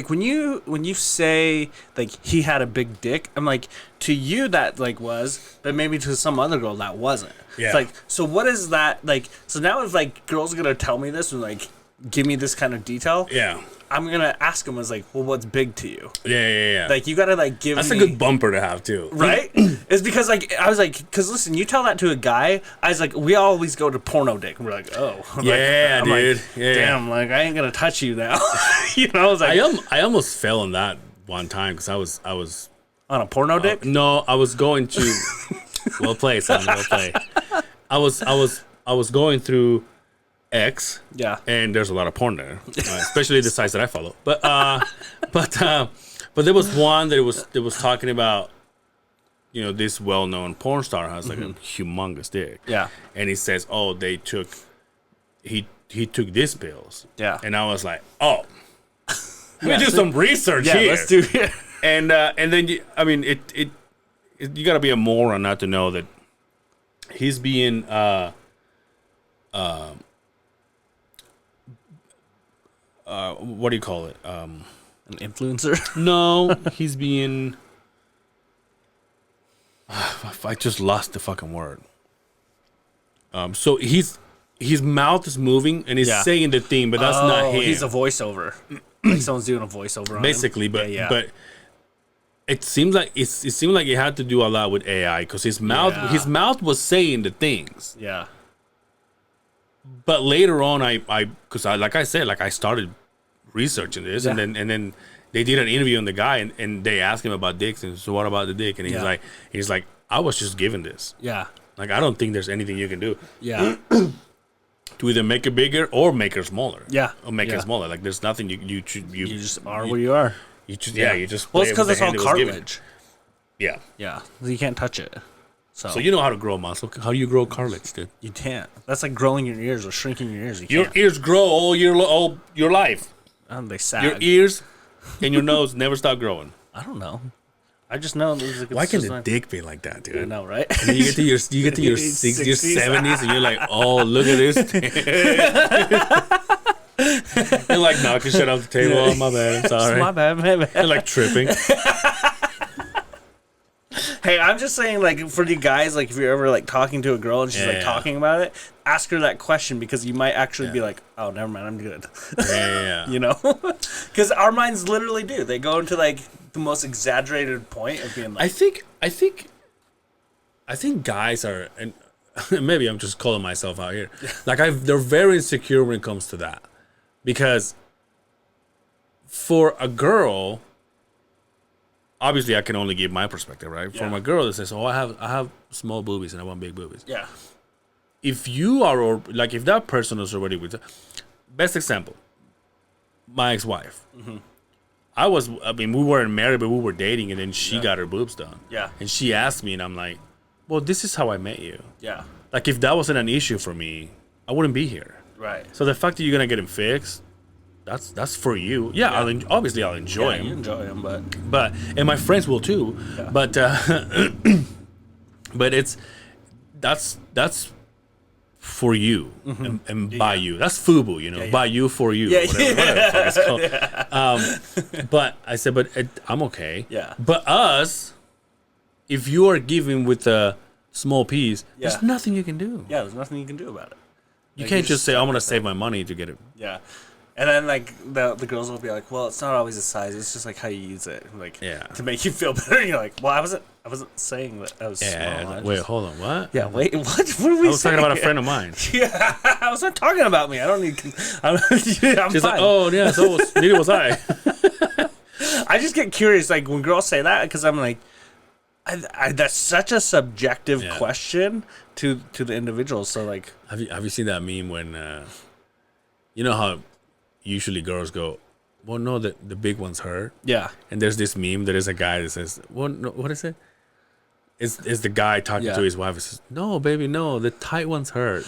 [SPEAKER 3] when you say like he had a big dick, I'm like, to you that like was, but maybe to some other girl that wasn't.
[SPEAKER 2] Yeah.
[SPEAKER 3] It's like, so what is that like? So now if like girls are gonna tell me this and like give me this kind of detail,
[SPEAKER 2] Yeah.
[SPEAKER 3] I'm gonna ask them as like, well, what's big to you?
[SPEAKER 2] Yeah.
[SPEAKER 3] Like you gotta like give
[SPEAKER 2] That's
[SPEAKER 3] me
[SPEAKER 2] a good bumper to have too.
[SPEAKER 3] right? It's because like I was like, because listen, you tell that to a guy, I was like, we always go to porno dick, and we're like, oh,
[SPEAKER 2] Yeah, dude.
[SPEAKER 3] Like,
[SPEAKER 2] Yeah.
[SPEAKER 3] damn, like I ain't gonna touch you now. I was like,
[SPEAKER 2] I almost fell on that one time because I was
[SPEAKER 3] On a porno dick?
[SPEAKER 2] No, I was going to. Well played, son. Well played. I was going through X.
[SPEAKER 3] Yeah.
[SPEAKER 2] And there's a lot of porn there, especially the sites that I follow. But there was one that was talking about, you know, this well-known porn star has like a humongous dick.
[SPEAKER 3] Yeah.
[SPEAKER 2] And he says, oh, he took these pills.
[SPEAKER 3] Yeah.
[SPEAKER 2] And I was like, oh, let me do some research here.
[SPEAKER 3] Let's do it.
[SPEAKER 2] And then you gotta be a moron not to know that he's being what do you call it?
[SPEAKER 3] An influencer?
[SPEAKER 2] No, he's being. I just lost the fucking word. So his mouth is moving and he's saying the thing, but that's not him.
[SPEAKER 3] He's a voiceover. Like someone's doing a voiceover on
[SPEAKER 2] basically,
[SPEAKER 3] him.
[SPEAKER 2] but it seems like it seemed like it had to do a lot with AI because his mouth was saying the things.
[SPEAKER 3] Yeah.
[SPEAKER 2] But later on, I started researching this, and then they did an interview on the guy, and they asked him about dicks, and so what about the dick? And he's like, I was just given this.
[SPEAKER 3] Yeah.
[SPEAKER 2] Like I don't think there's anything you can do.
[SPEAKER 3] Yeah.
[SPEAKER 2] To either make it bigger or make it smaller.
[SPEAKER 3] Yeah.
[SPEAKER 2] Or make it smaller. Like there's nothing you
[SPEAKER 3] just are where you are.
[SPEAKER 2] You just
[SPEAKER 3] Well, it's because it's all
[SPEAKER 2] given.
[SPEAKER 3] cartilage.
[SPEAKER 2] Yeah.
[SPEAKER 3] Yeah. You can't touch it. So
[SPEAKER 2] you know how to grow muscle. How do you grow cartilage, dude?
[SPEAKER 3] you can't. That's like growing your ears or shrinking your ears. You
[SPEAKER 2] Your
[SPEAKER 3] can't.
[SPEAKER 2] ears grow all your life.
[SPEAKER 3] They sag.
[SPEAKER 2] Your ears and your nose never stop growing.
[SPEAKER 3] I don't know. I just know.
[SPEAKER 2] Why can the dick be like that, dude?
[SPEAKER 3] I know, right?
[SPEAKER 2] And then you get to your 60s, your 70s, and you're like, oh, look at this. You're like knocking shit off the table. Oh, my bad. I'm sorry.
[SPEAKER 3] My bad.
[SPEAKER 2] You're like tripping.
[SPEAKER 3] Hey, I'm just saying, like, for you guys, like, if you're ever, like, talking to a girl and she's, like, talking about it, ask her that question because you might actually be like, oh, never mind, I'm good.
[SPEAKER 2] Yeah.
[SPEAKER 3] You know? Because our minds literally do. They go into, like, the most exaggerated point of being like...
[SPEAKER 2] I think guys are, and maybe I'm just calling myself out here, like, they're very insecure when it comes to that. Because for a girl... Obviously, I can only give my perspective, right?
[SPEAKER 3] Yeah.
[SPEAKER 2] From a girl that says, "Oh, I have small boobies and I want big boobies."
[SPEAKER 3] Yeah.
[SPEAKER 2] If you are, or like, if that person is already with, best example, my ex-wife. Mm-hmm. We weren't married, but we were dating, and then she got her boobs done.
[SPEAKER 3] Yeah.
[SPEAKER 2] And she asked me, and I'm like, "Well, this is how I met you."
[SPEAKER 3] Yeah.
[SPEAKER 2] Like, if that wasn't an issue for me, I wouldn't be here.
[SPEAKER 3] Right.
[SPEAKER 2] So the fact that you're gonna get them fixed, that's for you. Yeah, obviously I'll enjoy them.
[SPEAKER 3] You enjoy them,
[SPEAKER 2] But and my friends will too.
[SPEAKER 3] Yeah.
[SPEAKER 2] But but that's for you and by you. That's FUBU, you know, by you for you.
[SPEAKER 3] Yeah,
[SPEAKER 2] whatever the fuck it's called. But I said, I'm okay.
[SPEAKER 3] Yeah.
[SPEAKER 2] But us, if you are giving with a small piece, there's nothing you can do.
[SPEAKER 3] Yeah, there's nothing you can do about it.
[SPEAKER 2] You can't just say, I'm gonna save my money to get it.
[SPEAKER 3] Yeah. And then, like, the girls will be like, well, it's not always the size. It's just, like, how you use it. Like, to make you feel better. And you're like, well, I wasn't saying that I was small.
[SPEAKER 2] Wait, hold on. What?
[SPEAKER 3] Yeah, wait, what? What are we saying?
[SPEAKER 2] I was talking about a friend of mine.
[SPEAKER 3] Yeah, I was not talking about me. I don't need... I'm
[SPEAKER 2] She's
[SPEAKER 3] fine.
[SPEAKER 2] like, oh, yeah, neither was I.
[SPEAKER 3] I just get curious, like, when girls say that, because I'm like, that's such a subjective question to the individual. So, like...
[SPEAKER 2] Have you seen that meme when... you know how... Usually girls go, well, no, the big ones hurt.
[SPEAKER 3] Yeah.
[SPEAKER 2] And there's this meme that is a guy that says, well, no, what is it? It's the guy talking to his wife and says, no, baby, no, the tight ones hurt.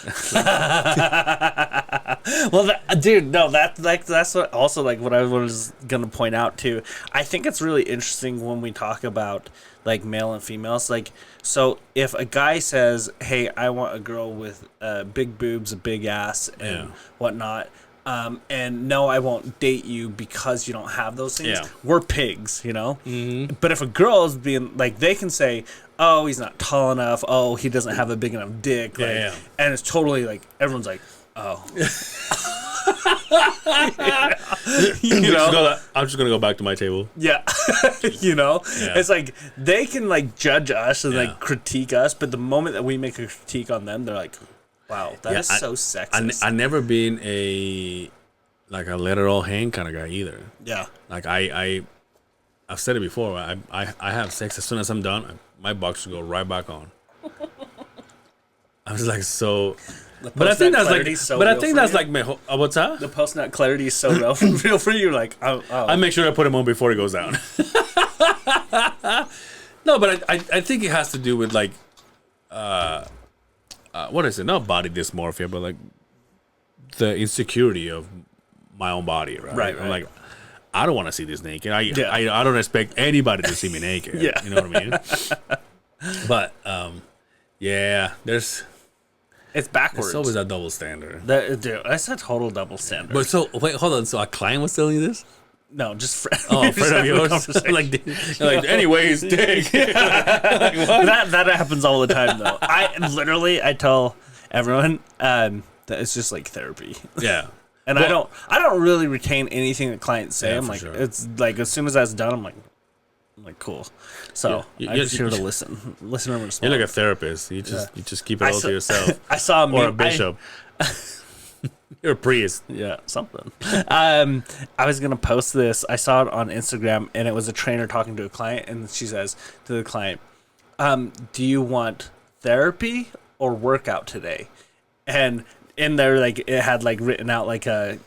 [SPEAKER 3] Well, dude, no, that's what also, like, what I was going to point out, too. I think it's really interesting when we talk about, like, male and females. Like, so if a guy says, hey, I want a girl with big boobs, a big ass, and whatnot, and no, I won't date you because you don't have those things.
[SPEAKER 2] Yeah.
[SPEAKER 3] We're pigs, you know? Mm-hmm. But if a girl is being, like, they can say, oh, he's not tall enough. Oh, he doesn't have a big enough dick. Like, and it's totally, like, everyone's like, oh. You know?
[SPEAKER 2] I'm just going to go back to my table.
[SPEAKER 3] Yeah. You know? Yeah. It's like, they can, like, judge us and, like, critique us, but the moment that we make a critique on them, they're like, wow, that is so sexist.
[SPEAKER 2] I've never been a let it all hang kind of guy either.
[SPEAKER 3] Yeah.
[SPEAKER 2] Like I I've said it before. I have sex as soon as I'm done. My boxers go right back on. I was like so. But I think that's like.
[SPEAKER 3] So
[SPEAKER 2] but I think that's like my. What's that?
[SPEAKER 3] The post nut clarity is so real for you. Like,
[SPEAKER 2] I make sure I put him on before he goes down. No, but I think it has to do with like, what is it? Not body dysmorphia, but like the insecurity of my own body, right?
[SPEAKER 3] Right.
[SPEAKER 2] I'm like, I don't want to see this naked. I don't expect anybody to see me naked.
[SPEAKER 3] Yeah.
[SPEAKER 2] You know what I mean? But yeah,
[SPEAKER 3] it's
[SPEAKER 2] there's
[SPEAKER 3] backwards.
[SPEAKER 2] always a double standard.
[SPEAKER 3] Dude, that's a total double standard.
[SPEAKER 2] But so wait, hold on. So a client was telling you this?
[SPEAKER 3] No, just
[SPEAKER 2] Oh, a friend of yours. like, anyways, dick. Like, what?
[SPEAKER 3] That happens all the time though. I tell everyone that it's just like therapy.
[SPEAKER 2] Yeah.
[SPEAKER 3] And I don't really retain anything that clients say.
[SPEAKER 2] Yeah,
[SPEAKER 3] I'm
[SPEAKER 2] for
[SPEAKER 3] like,
[SPEAKER 2] sure.
[SPEAKER 3] it's like as soon as that's done, I'm like cool. So
[SPEAKER 2] Yeah.
[SPEAKER 3] I'm just here to listen and respond.
[SPEAKER 2] You're like a therapist. You just keep it all to yourself.
[SPEAKER 3] I saw a meme.
[SPEAKER 2] Or a bishop. You're a priest.
[SPEAKER 3] Yeah, something. I was gonna post this. I saw it on Instagram, and it was a trainer talking to a client, and she says to the client, "Do you want therapy or workout today?" And in there, like it had like written out like a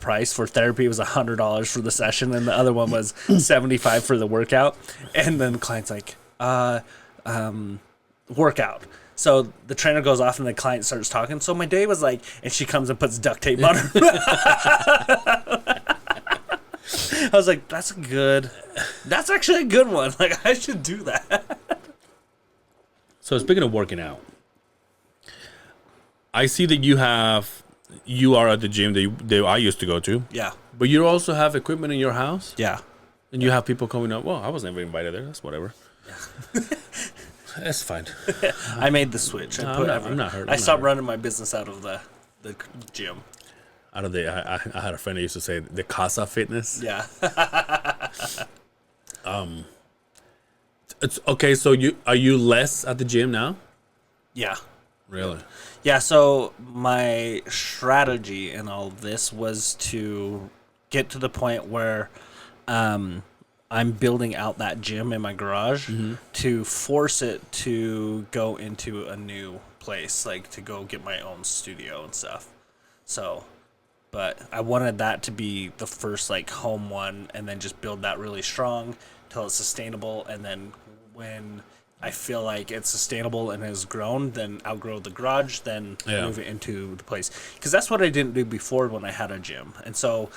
[SPEAKER 3] price for therapy. It was $100 for the session, and the other one was $75 for the workout. And then the client's like, workout. So the trainer goes off and the client starts talking. So my day was like, and she comes and puts duct tape on her. I was like, that's actually a good one. Like, I should do that.
[SPEAKER 2] So speaking of working out, I see that you are at the gym that I used to go to.
[SPEAKER 3] Yeah.
[SPEAKER 2] But you also have equipment in your house?
[SPEAKER 3] Yeah.
[SPEAKER 2] And you have people coming up. Well, I was never invited there. That's whatever. Yeah. That's fine.
[SPEAKER 3] I made the switch.
[SPEAKER 2] I'm not hurt.
[SPEAKER 3] I stopped running my business out of the gym.
[SPEAKER 2] Out of I had a friend that used to say the Casa Fitness.
[SPEAKER 3] Yeah.
[SPEAKER 2] It's okay. So are you less at the gym now?
[SPEAKER 3] Yeah.
[SPEAKER 2] Really?
[SPEAKER 3] Yeah. So my strategy in all of this was to get to the point where I'm building out that gym in my garage to force it to go into a new place, like to go get my own studio and stuff. So, but I wanted that to be the first like home one, and then just build that really strong till it's sustainable. And then when I feel like it's sustainable and has grown, then outgrow the garage, then move it into the place. Because that's what I didn't do before when I had a gym. And so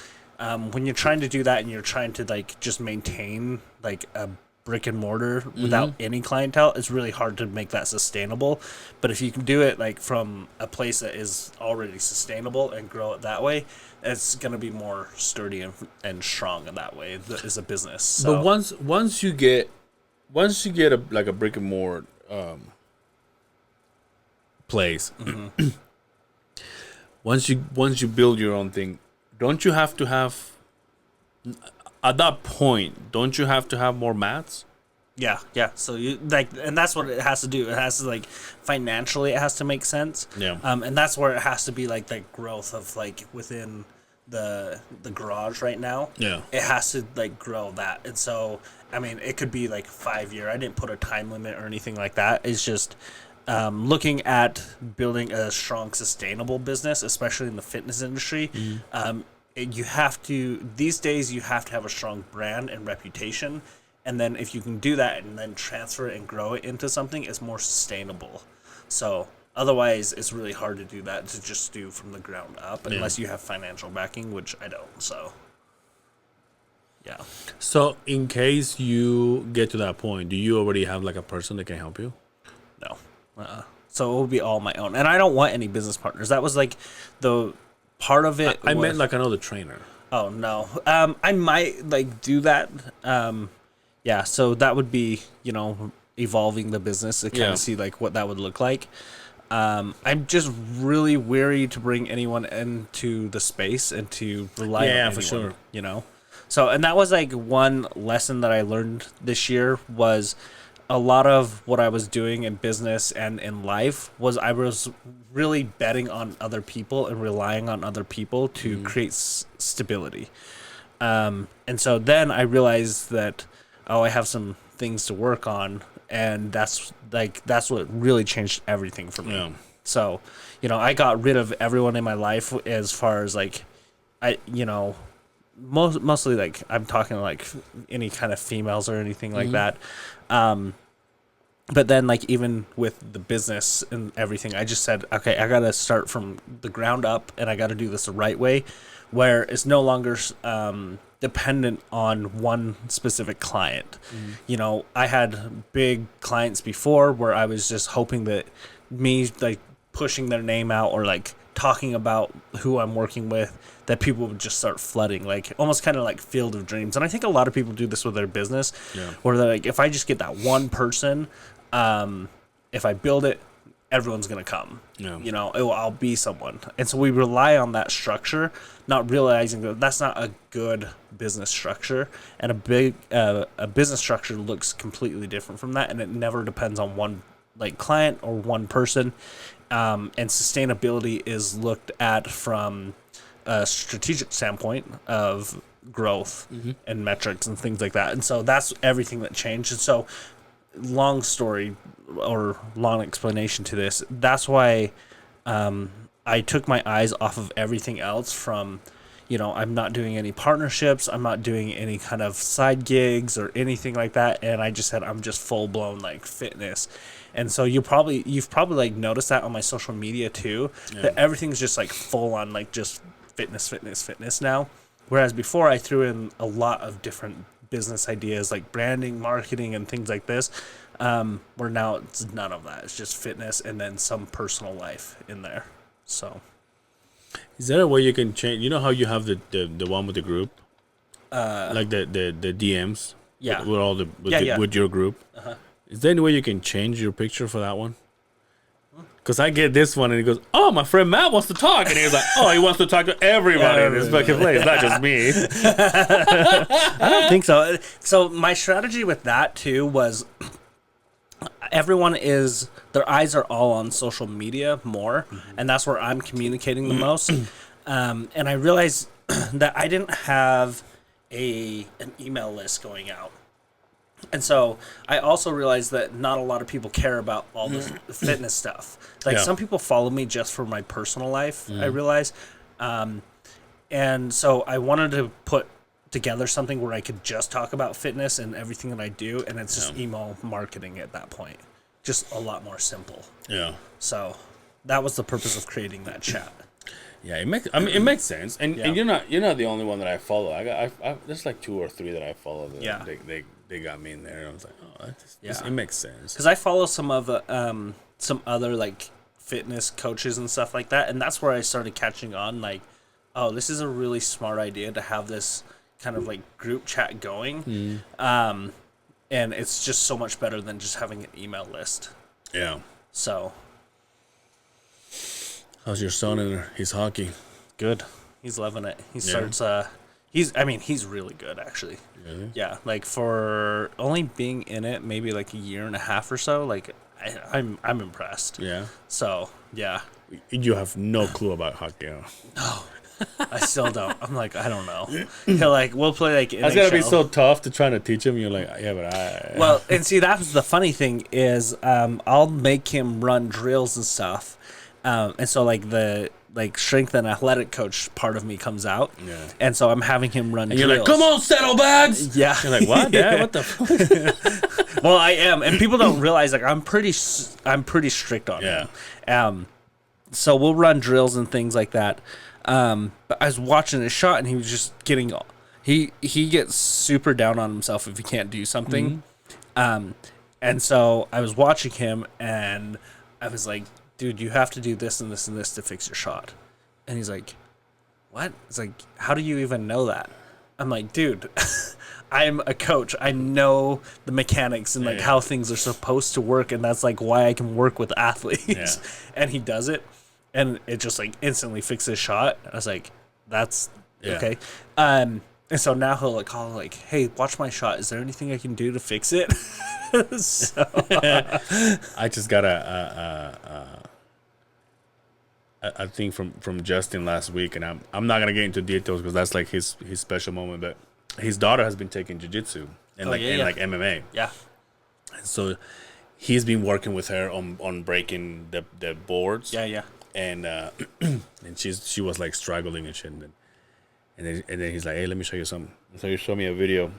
[SPEAKER 3] when you're trying to do that and you're trying to like just maintain like a brick and mortar without any clientele, it's really hard to make that sustainable. But if you can do it like from a place that is already sustainable and grow it that way, it's going to be more sturdy and strong in that way as a business. So.
[SPEAKER 2] But once you get a brick and mortar place, once you build your own thing, don't you have to have at that point? Don't you have to have more mats?
[SPEAKER 3] Yeah. So you like, and that's what it has to do. It has to like financially, it has to make sense.
[SPEAKER 2] Yeah.
[SPEAKER 3] And that's where it has to be like the growth of like within the garage right now.
[SPEAKER 2] Yeah.
[SPEAKER 3] It has to like grow that, and so I mean, it could be like 5 year. I didn't put a time limit or anything like that. It's just looking at building a strong, sustainable business, especially in the fitness industry. You have to, these days, you have to have a strong brand and reputation. And then if you can do that and then transfer it and grow it into something, it's more sustainable. So otherwise, it's really hard to do that, to just do from the ground up, unless you have financial backing, which I don't. So, yeah.
[SPEAKER 2] So in case you get to that point, do you already have like a person that can help you?
[SPEAKER 3] No. So it will be all my own. And I don't want any business partners. That was like the part of it.
[SPEAKER 2] I meant like another trainer.
[SPEAKER 3] Oh, no. I might like do that. Yeah, so that would be, evolving the business to kind of see like what that would look like. I'm just really weary to bring anyone into the space and to rely on anyone,
[SPEAKER 2] for sure.
[SPEAKER 3] So, and that was like one lesson that I learned this year was a lot of what I was doing in business and in life was I was really betting on other people and relying on other people to create stability. And so then I realized that, I have some things to work on, and that's what really changed everything for me.
[SPEAKER 2] Yeah.
[SPEAKER 3] So, I got rid of everyone in my life as far as like, mostly like I'm talking like any kind of females or anything like that. But then like even with the business and everything, I just said, okay, I got to start from the ground up, and I got to do this the right way, where it's no longer dependent on one specific client. I had big clients before where I was just hoping that me like pushing their name out or like talking about who I'm working with, that people would just start flooding, like almost kind of like Field of Dreams. And I think a lot of people do this with their business, where they're like, if I just get that one person, if I build it, everyone's going to come. I'll be someone. And so we rely on that structure, not realizing that that's not a good business structure. And a business structure looks completely different from that, and it never depends on one like client or one person. And sustainability is looked at from a strategic standpoint of growth and metrics and things like that. And so that's everything that changed. And so long story or long explanation to this, that's why I took my eyes off of everything else from, I'm not doing any partnerships, I'm not doing any kind of side gigs or anything like that, and I just said I'm just full blown like fitness. And so you've probably like noticed that on my social media too, that everything's just like full on like just fitness now. Whereas before I threw in a lot of different business ideas like branding, marketing, and things like this, where now it's none of that. It's just fitness and then some personal life in there. So
[SPEAKER 2] is there a way you can change? You know how you have the one with the group, like the DMs, with all the with your group. Is there any way you can change your picture for that one? Because I get this one and he goes, "Oh, my friend Matt wants to talk," and he's like, "Oh, he wants to talk to everybody in this fucking place, not just me."
[SPEAKER 3] I don't think so. So my strategy with that too was, their eyes are all on social media more, and that's where I'm communicating the most. And I realized that I didn't have an email list going out. And so I also realized that not a lot of people care about all the fitness stuff. Like some people follow me just for my personal life, I realize. And so I wanted to put together something where I could just talk about fitness and everything that I do, and it's just email marketing at that point. Just a lot more simple. Yeah. So that was the purpose of creating that chat.
[SPEAKER 2] Yeah, it makes sense. And you're not the only one that I follow. I there's like 2 or 3 that I follow that they got me in there. I was like, oh, it makes sense.
[SPEAKER 3] Because I follow some other like fitness coaches and stuff like that, and that's where I started catching on. Like, oh, this is a really smart idea to have this kind of like group chat going. And it's just so much better than just having an email list. Yeah. So.
[SPEAKER 2] How's your son in his hockey?
[SPEAKER 3] Good. He's loving it. He starts. He's really good actually. Really? Yeah. Like for only being in it maybe like a year and a half or so. Like I'm impressed. Yeah. So yeah.
[SPEAKER 2] You have no clue about hockey. Huh?
[SPEAKER 3] No. I still don't. I'm like, I don't know. He'll like, we'll play like NHL.
[SPEAKER 2] That's gotta be so tough to try to teach him. You're like, yeah, but I.
[SPEAKER 3] Well, and see, that's the funny thing is, I'll make him run drills and stuff, and so like the strength and athletic coach part of me comes out. Yeah. And so I'm having him run. And drills.
[SPEAKER 2] You're like, come on, saddlebags.
[SPEAKER 3] Yeah.
[SPEAKER 2] You're like, what? Yeah. What the fuck?
[SPEAKER 3] Well, I am, and people don't realize like I'm pretty strict on him. So we'll run drills and things like that. But I was watching his shot and he was just getting he gets super down on himself if he can't do something. And so I was watching him and I was like, dude, you have to do this and this and this to fix your shot. And he's like, what? It's like, how do you even know that? I'm like, dude, I'm a coach. I know the mechanics and like how things are supposed to work, and that's like why I can work with athletes. Yeah. And he does it. And it just like instantly fixed his shot. I was like, "That's okay." And so now he'll like call like, "Hey, watch my shot. Is there anything I can do to fix it?" So
[SPEAKER 2] I just got I think from Justin last week, and I'm not gonna get into details because that's like his special moment. But his daughter has been taking jiu-jitsu and like MMA.
[SPEAKER 3] Yeah.
[SPEAKER 2] So he's been working with her on breaking the boards.
[SPEAKER 3] Yeah.
[SPEAKER 2] And and she was like struggling and shit. And then he's like, hey, let me show you something. So he showed me a video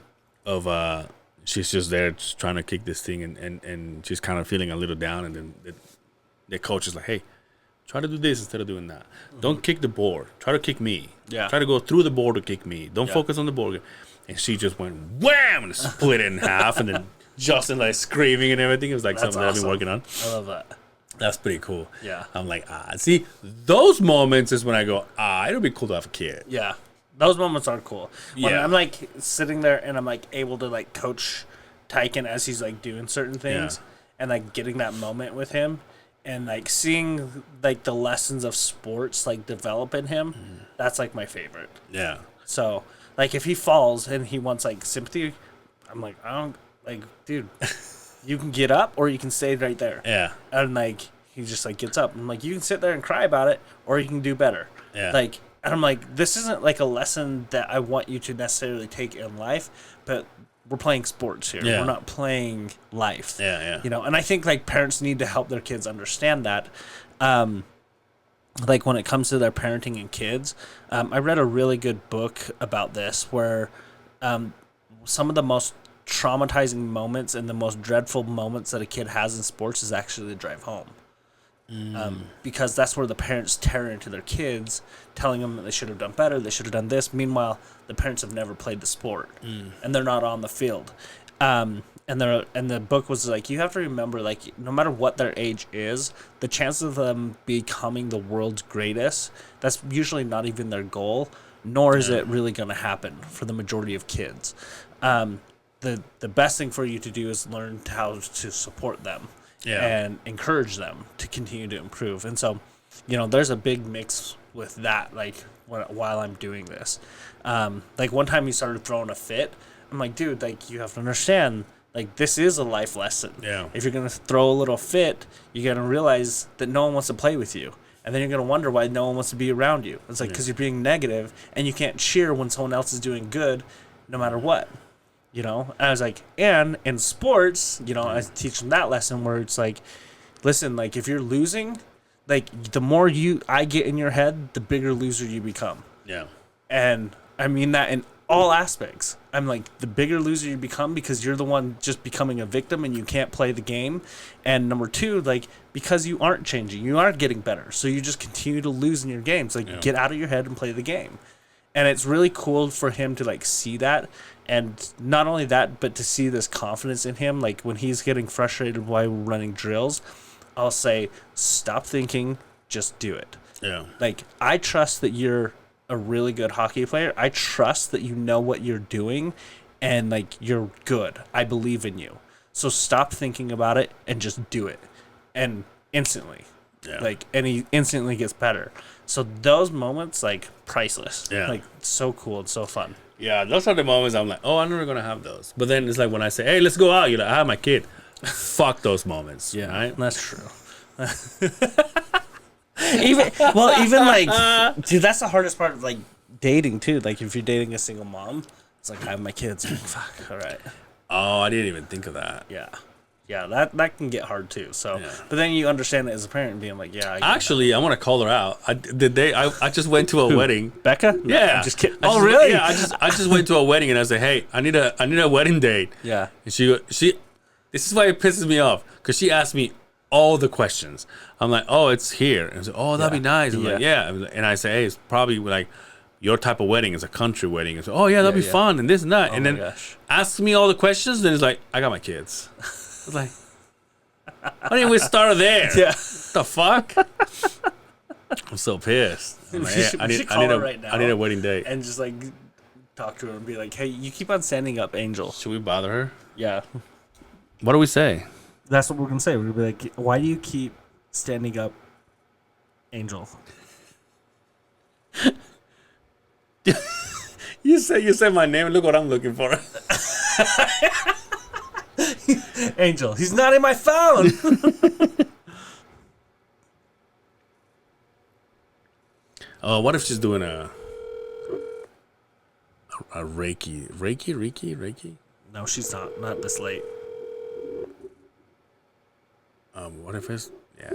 [SPEAKER 2] of she's just there just trying to kick this thing, and she's kind of feeling a little down. And then the coach is like, hey, try to do this instead of doing that. Mm-hmm. Don't kick the board. Try to kick me.
[SPEAKER 3] Yeah.
[SPEAKER 2] Try to go through the board to kick me. Don't focus on the board. And she just went wham and split it in half. And then Justin like screaming and everything. It was like something that I've been working on.
[SPEAKER 3] I love that.
[SPEAKER 2] That's pretty cool.
[SPEAKER 3] Yeah.
[SPEAKER 2] I'm like, see, those moments is when I go, it'll be cool to have a kid.
[SPEAKER 3] Yeah. Those moments are cool. When
[SPEAKER 2] Yeah.
[SPEAKER 3] I'm like sitting there and I'm like able to like coach Tyken as he's like doing certain things and like getting that moment with him and like seeing like the lessons of sports like develop in him, that's like my favorite.
[SPEAKER 2] Yeah.
[SPEAKER 3] So like if he falls and he wants like sympathy, I'm like, I don't like, dude, you can get up or you can stay right there.
[SPEAKER 2] Yeah.
[SPEAKER 3] And like he just like gets up. I'm like, you can sit there and cry about it or you can do better.
[SPEAKER 2] Yeah.
[SPEAKER 3] Like, and I'm like, this isn't like a lesson that I want you to necessarily take in life, but we're playing sports here.
[SPEAKER 2] Yeah.
[SPEAKER 3] We're not playing life.
[SPEAKER 2] Yeah.
[SPEAKER 3] You know, and I think like parents need to help their kids understand that. Like when it comes to their parenting and kids, I read a really good book about this where some of the most traumatizing moments and the most dreadful moments that a kid has in sports is actually the drive home. Because that's where the parents tear into their kids, telling them that they should have done better, they should have done this. Meanwhile, the parents have never played the sport, and they're not on the field. And the book was like, you have to remember, like, no matter what their age is, the chances of them becoming the world's greatest, that's usually not even their goal, nor is it really going to happen for the majority of kids. The best thing for you to do is learn how to support them. And encourage them to continue to improve. And so, you know, there's a big mix with that, like, while I'm doing this. Like, one time he started throwing a fit. I'm like, dude, like, you have to understand, like, this is a life lesson.
[SPEAKER 2] Yeah.
[SPEAKER 3] If you're going to throw a little fit, you're going to realize that no one wants to play with you. And then you're going to wonder why no one wants to be around you. It's like, because you're being negative, and you can't cheer when someone else is doing good, no matter what. You know, and I was like, and in sports, you know, I teach them that lesson where it's like, listen, like if you're losing, like the more I get in your head, the bigger loser you become.
[SPEAKER 2] Yeah.
[SPEAKER 3] And I mean that in all aspects. I'm like, the bigger loser you become because you're the one just becoming a victim and you can't play the game. And number two, like, because you aren't changing, you aren't getting better. So you just continue to lose in your games. Like, get out of your head and play the game. And it's really cool for him to like see that. And not only that, but to see this confidence in him, like when he's getting frustrated while we're running drills, I'll say, stop thinking, just do it.
[SPEAKER 2] Yeah.
[SPEAKER 3] Like, I trust that you're a really good hockey player. I trust that you know what you're doing and like you're good. I believe in you. So stop thinking about it and just do it. And instantly.
[SPEAKER 2] Yeah.
[SPEAKER 3] Like, and he instantly gets better. So those moments, like, priceless.
[SPEAKER 2] Yeah.
[SPEAKER 3] Like, so cool and so fun.
[SPEAKER 2] Yeah, those are the moments I'm like, oh, I'm never going to have those. But then it's like when I say, hey, let's go out, you're like, I have my kid. Fuck those moments.
[SPEAKER 3] Yeah,
[SPEAKER 2] right?
[SPEAKER 3] that's true. even like, dude, that's the hardest part of like dating too. Like if you're dating a single mom, it's like I have my kids. Like, fuck, all right.
[SPEAKER 2] Oh, I didn't even think of that.
[SPEAKER 3] Yeah, that can get hard too. So, but then you understand it as a parent, being like, yeah.
[SPEAKER 2] Actually, I want to call her out. I just went to a wedding.
[SPEAKER 3] Becca? No,
[SPEAKER 2] Yeah,
[SPEAKER 3] I'm just kidding.
[SPEAKER 2] Really?
[SPEAKER 3] Really?
[SPEAKER 2] Yeah, I just went to a wedding and I said, hey, I need a wedding date.
[SPEAKER 3] Yeah.
[SPEAKER 2] And she this is why it pisses me off because she asked me all the questions. I'm like, oh, it's here. And I said, oh, that'd be nice. I'm like, yeah. And I say, hey, it's probably like your type of wedding is a country wedding. And so, oh yeah, that'd be fun and this and that. And then asks me all the questions. Then it's like, I got my kids. I was like, why didn't we start there?
[SPEAKER 3] Yeah.
[SPEAKER 2] What the fuck? I'm so pissed. I'm like, hey, I need a wedding date.
[SPEAKER 3] And just like talk to her and be like, hey, you keep on standing up, Angel.
[SPEAKER 2] Should we bother her?
[SPEAKER 3] Yeah.
[SPEAKER 2] What do we say?
[SPEAKER 3] That's what we're gonna say. We're gonna be like, why do you keep standing up, Angel?
[SPEAKER 2] You said my name. Look what I'm looking for.
[SPEAKER 3] Angel. He's not in my phone.
[SPEAKER 2] What if she's doing a Reiki?
[SPEAKER 3] No, she's not. Not this late.
[SPEAKER 2] What if it's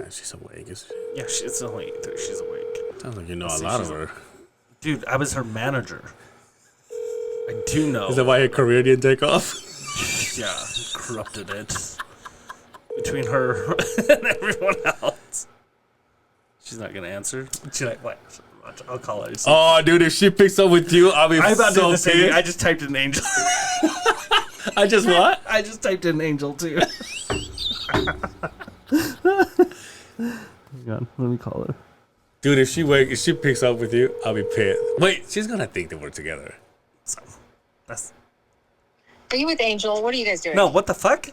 [SPEAKER 2] she's awake?
[SPEAKER 3] Yeah, it's only 8:30. She's awake.
[SPEAKER 2] Sounds like you know a lot of her.
[SPEAKER 3] Dude, I was her manager. I do know.
[SPEAKER 2] Is that why her career didn't take off?
[SPEAKER 3] Yeah, corrupted it. Between her and everyone else. She's not gonna answer. She's like, what? I'll call her.
[SPEAKER 2] Oh, dude, if she picks up with you, I'll be
[SPEAKER 3] I'm about to do
[SPEAKER 2] so
[SPEAKER 3] the same thing.
[SPEAKER 2] pissed.
[SPEAKER 3] I just typed in Angel.
[SPEAKER 2] I just what?
[SPEAKER 3] I just typed in Angel too. Hang on, let me call her.
[SPEAKER 2] Dude, if she picks up with you, I'll be pissed. Wait, she's gonna think that we're together.
[SPEAKER 3] So, that's
[SPEAKER 4] Are you with Angel? What are you guys doing?
[SPEAKER 3] no. What the fuck?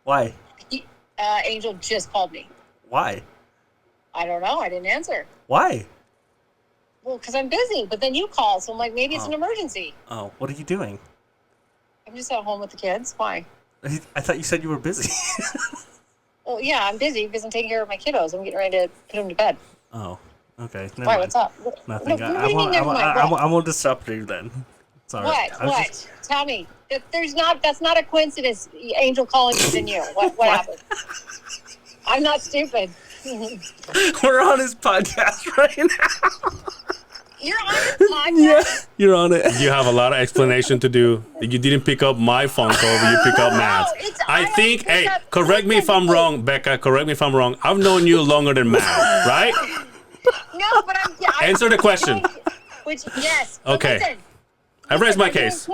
[SPEAKER 3] Why?
[SPEAKER 4] Angel just called me.
[SPEAKER 3] Why?
[SPEAKER 4] I don't know. I didn't answer.
[SPEAKER 3] Why?
[SPEAKER 4] Well, because I'm busy. But then you call, so I'm like, maybe it's an emergency.
[SPEAKER 3] Oh, what are you doing?
[SPEAKER 4] I'm just at home with the kids. Why?
[SPEAKER 3] I thought you said you were busy.
[SPEAKER 4] Well, yeah, I'm busy because I'm taking care of my kiddos. I'm getting ready to put them to bed.
[SPEAKER 3] Oh, okay. Never
[SPEAKER 4] Why?
[SPEAKER 3] mind.
[SPEAKER 4] What's up?
[SPEAKER 3] Nothing.
[SPEAKER 4] No, what do you mean, never mind? What?
[SPEAKER 3] I won't disrupt you then. Sorry.
[SPEAKER 4] What? Tell me. That's not a coincidence. Angel calling you than you. What happened? I'm not stupid.
[SPEAKER 3] We're on his podcast right now.
[SPEAKER 4] You're on his podcast?
[SPEAKER 3] Yeah, you're on it.
[SPEAKER 2] You have a lot of explanation to do. You didn't pick up my phone call, but you pick up Matt's. I think, hey, correct me if I'm wrong, Becca. Correct me if I'm wrong. I've known you longer than Matt, right?
[SPEAKER 4] No, but I'm
[SPEAKER 2] Answer the question.
[SPEAKER 4] Yes. But
[SPEAKER 2] Okay.
[SPEAKER 4] listen,
[SPEAKER 2] I raised my
[SPEAKER 4] I'm doing
[SPEAKER 2] case.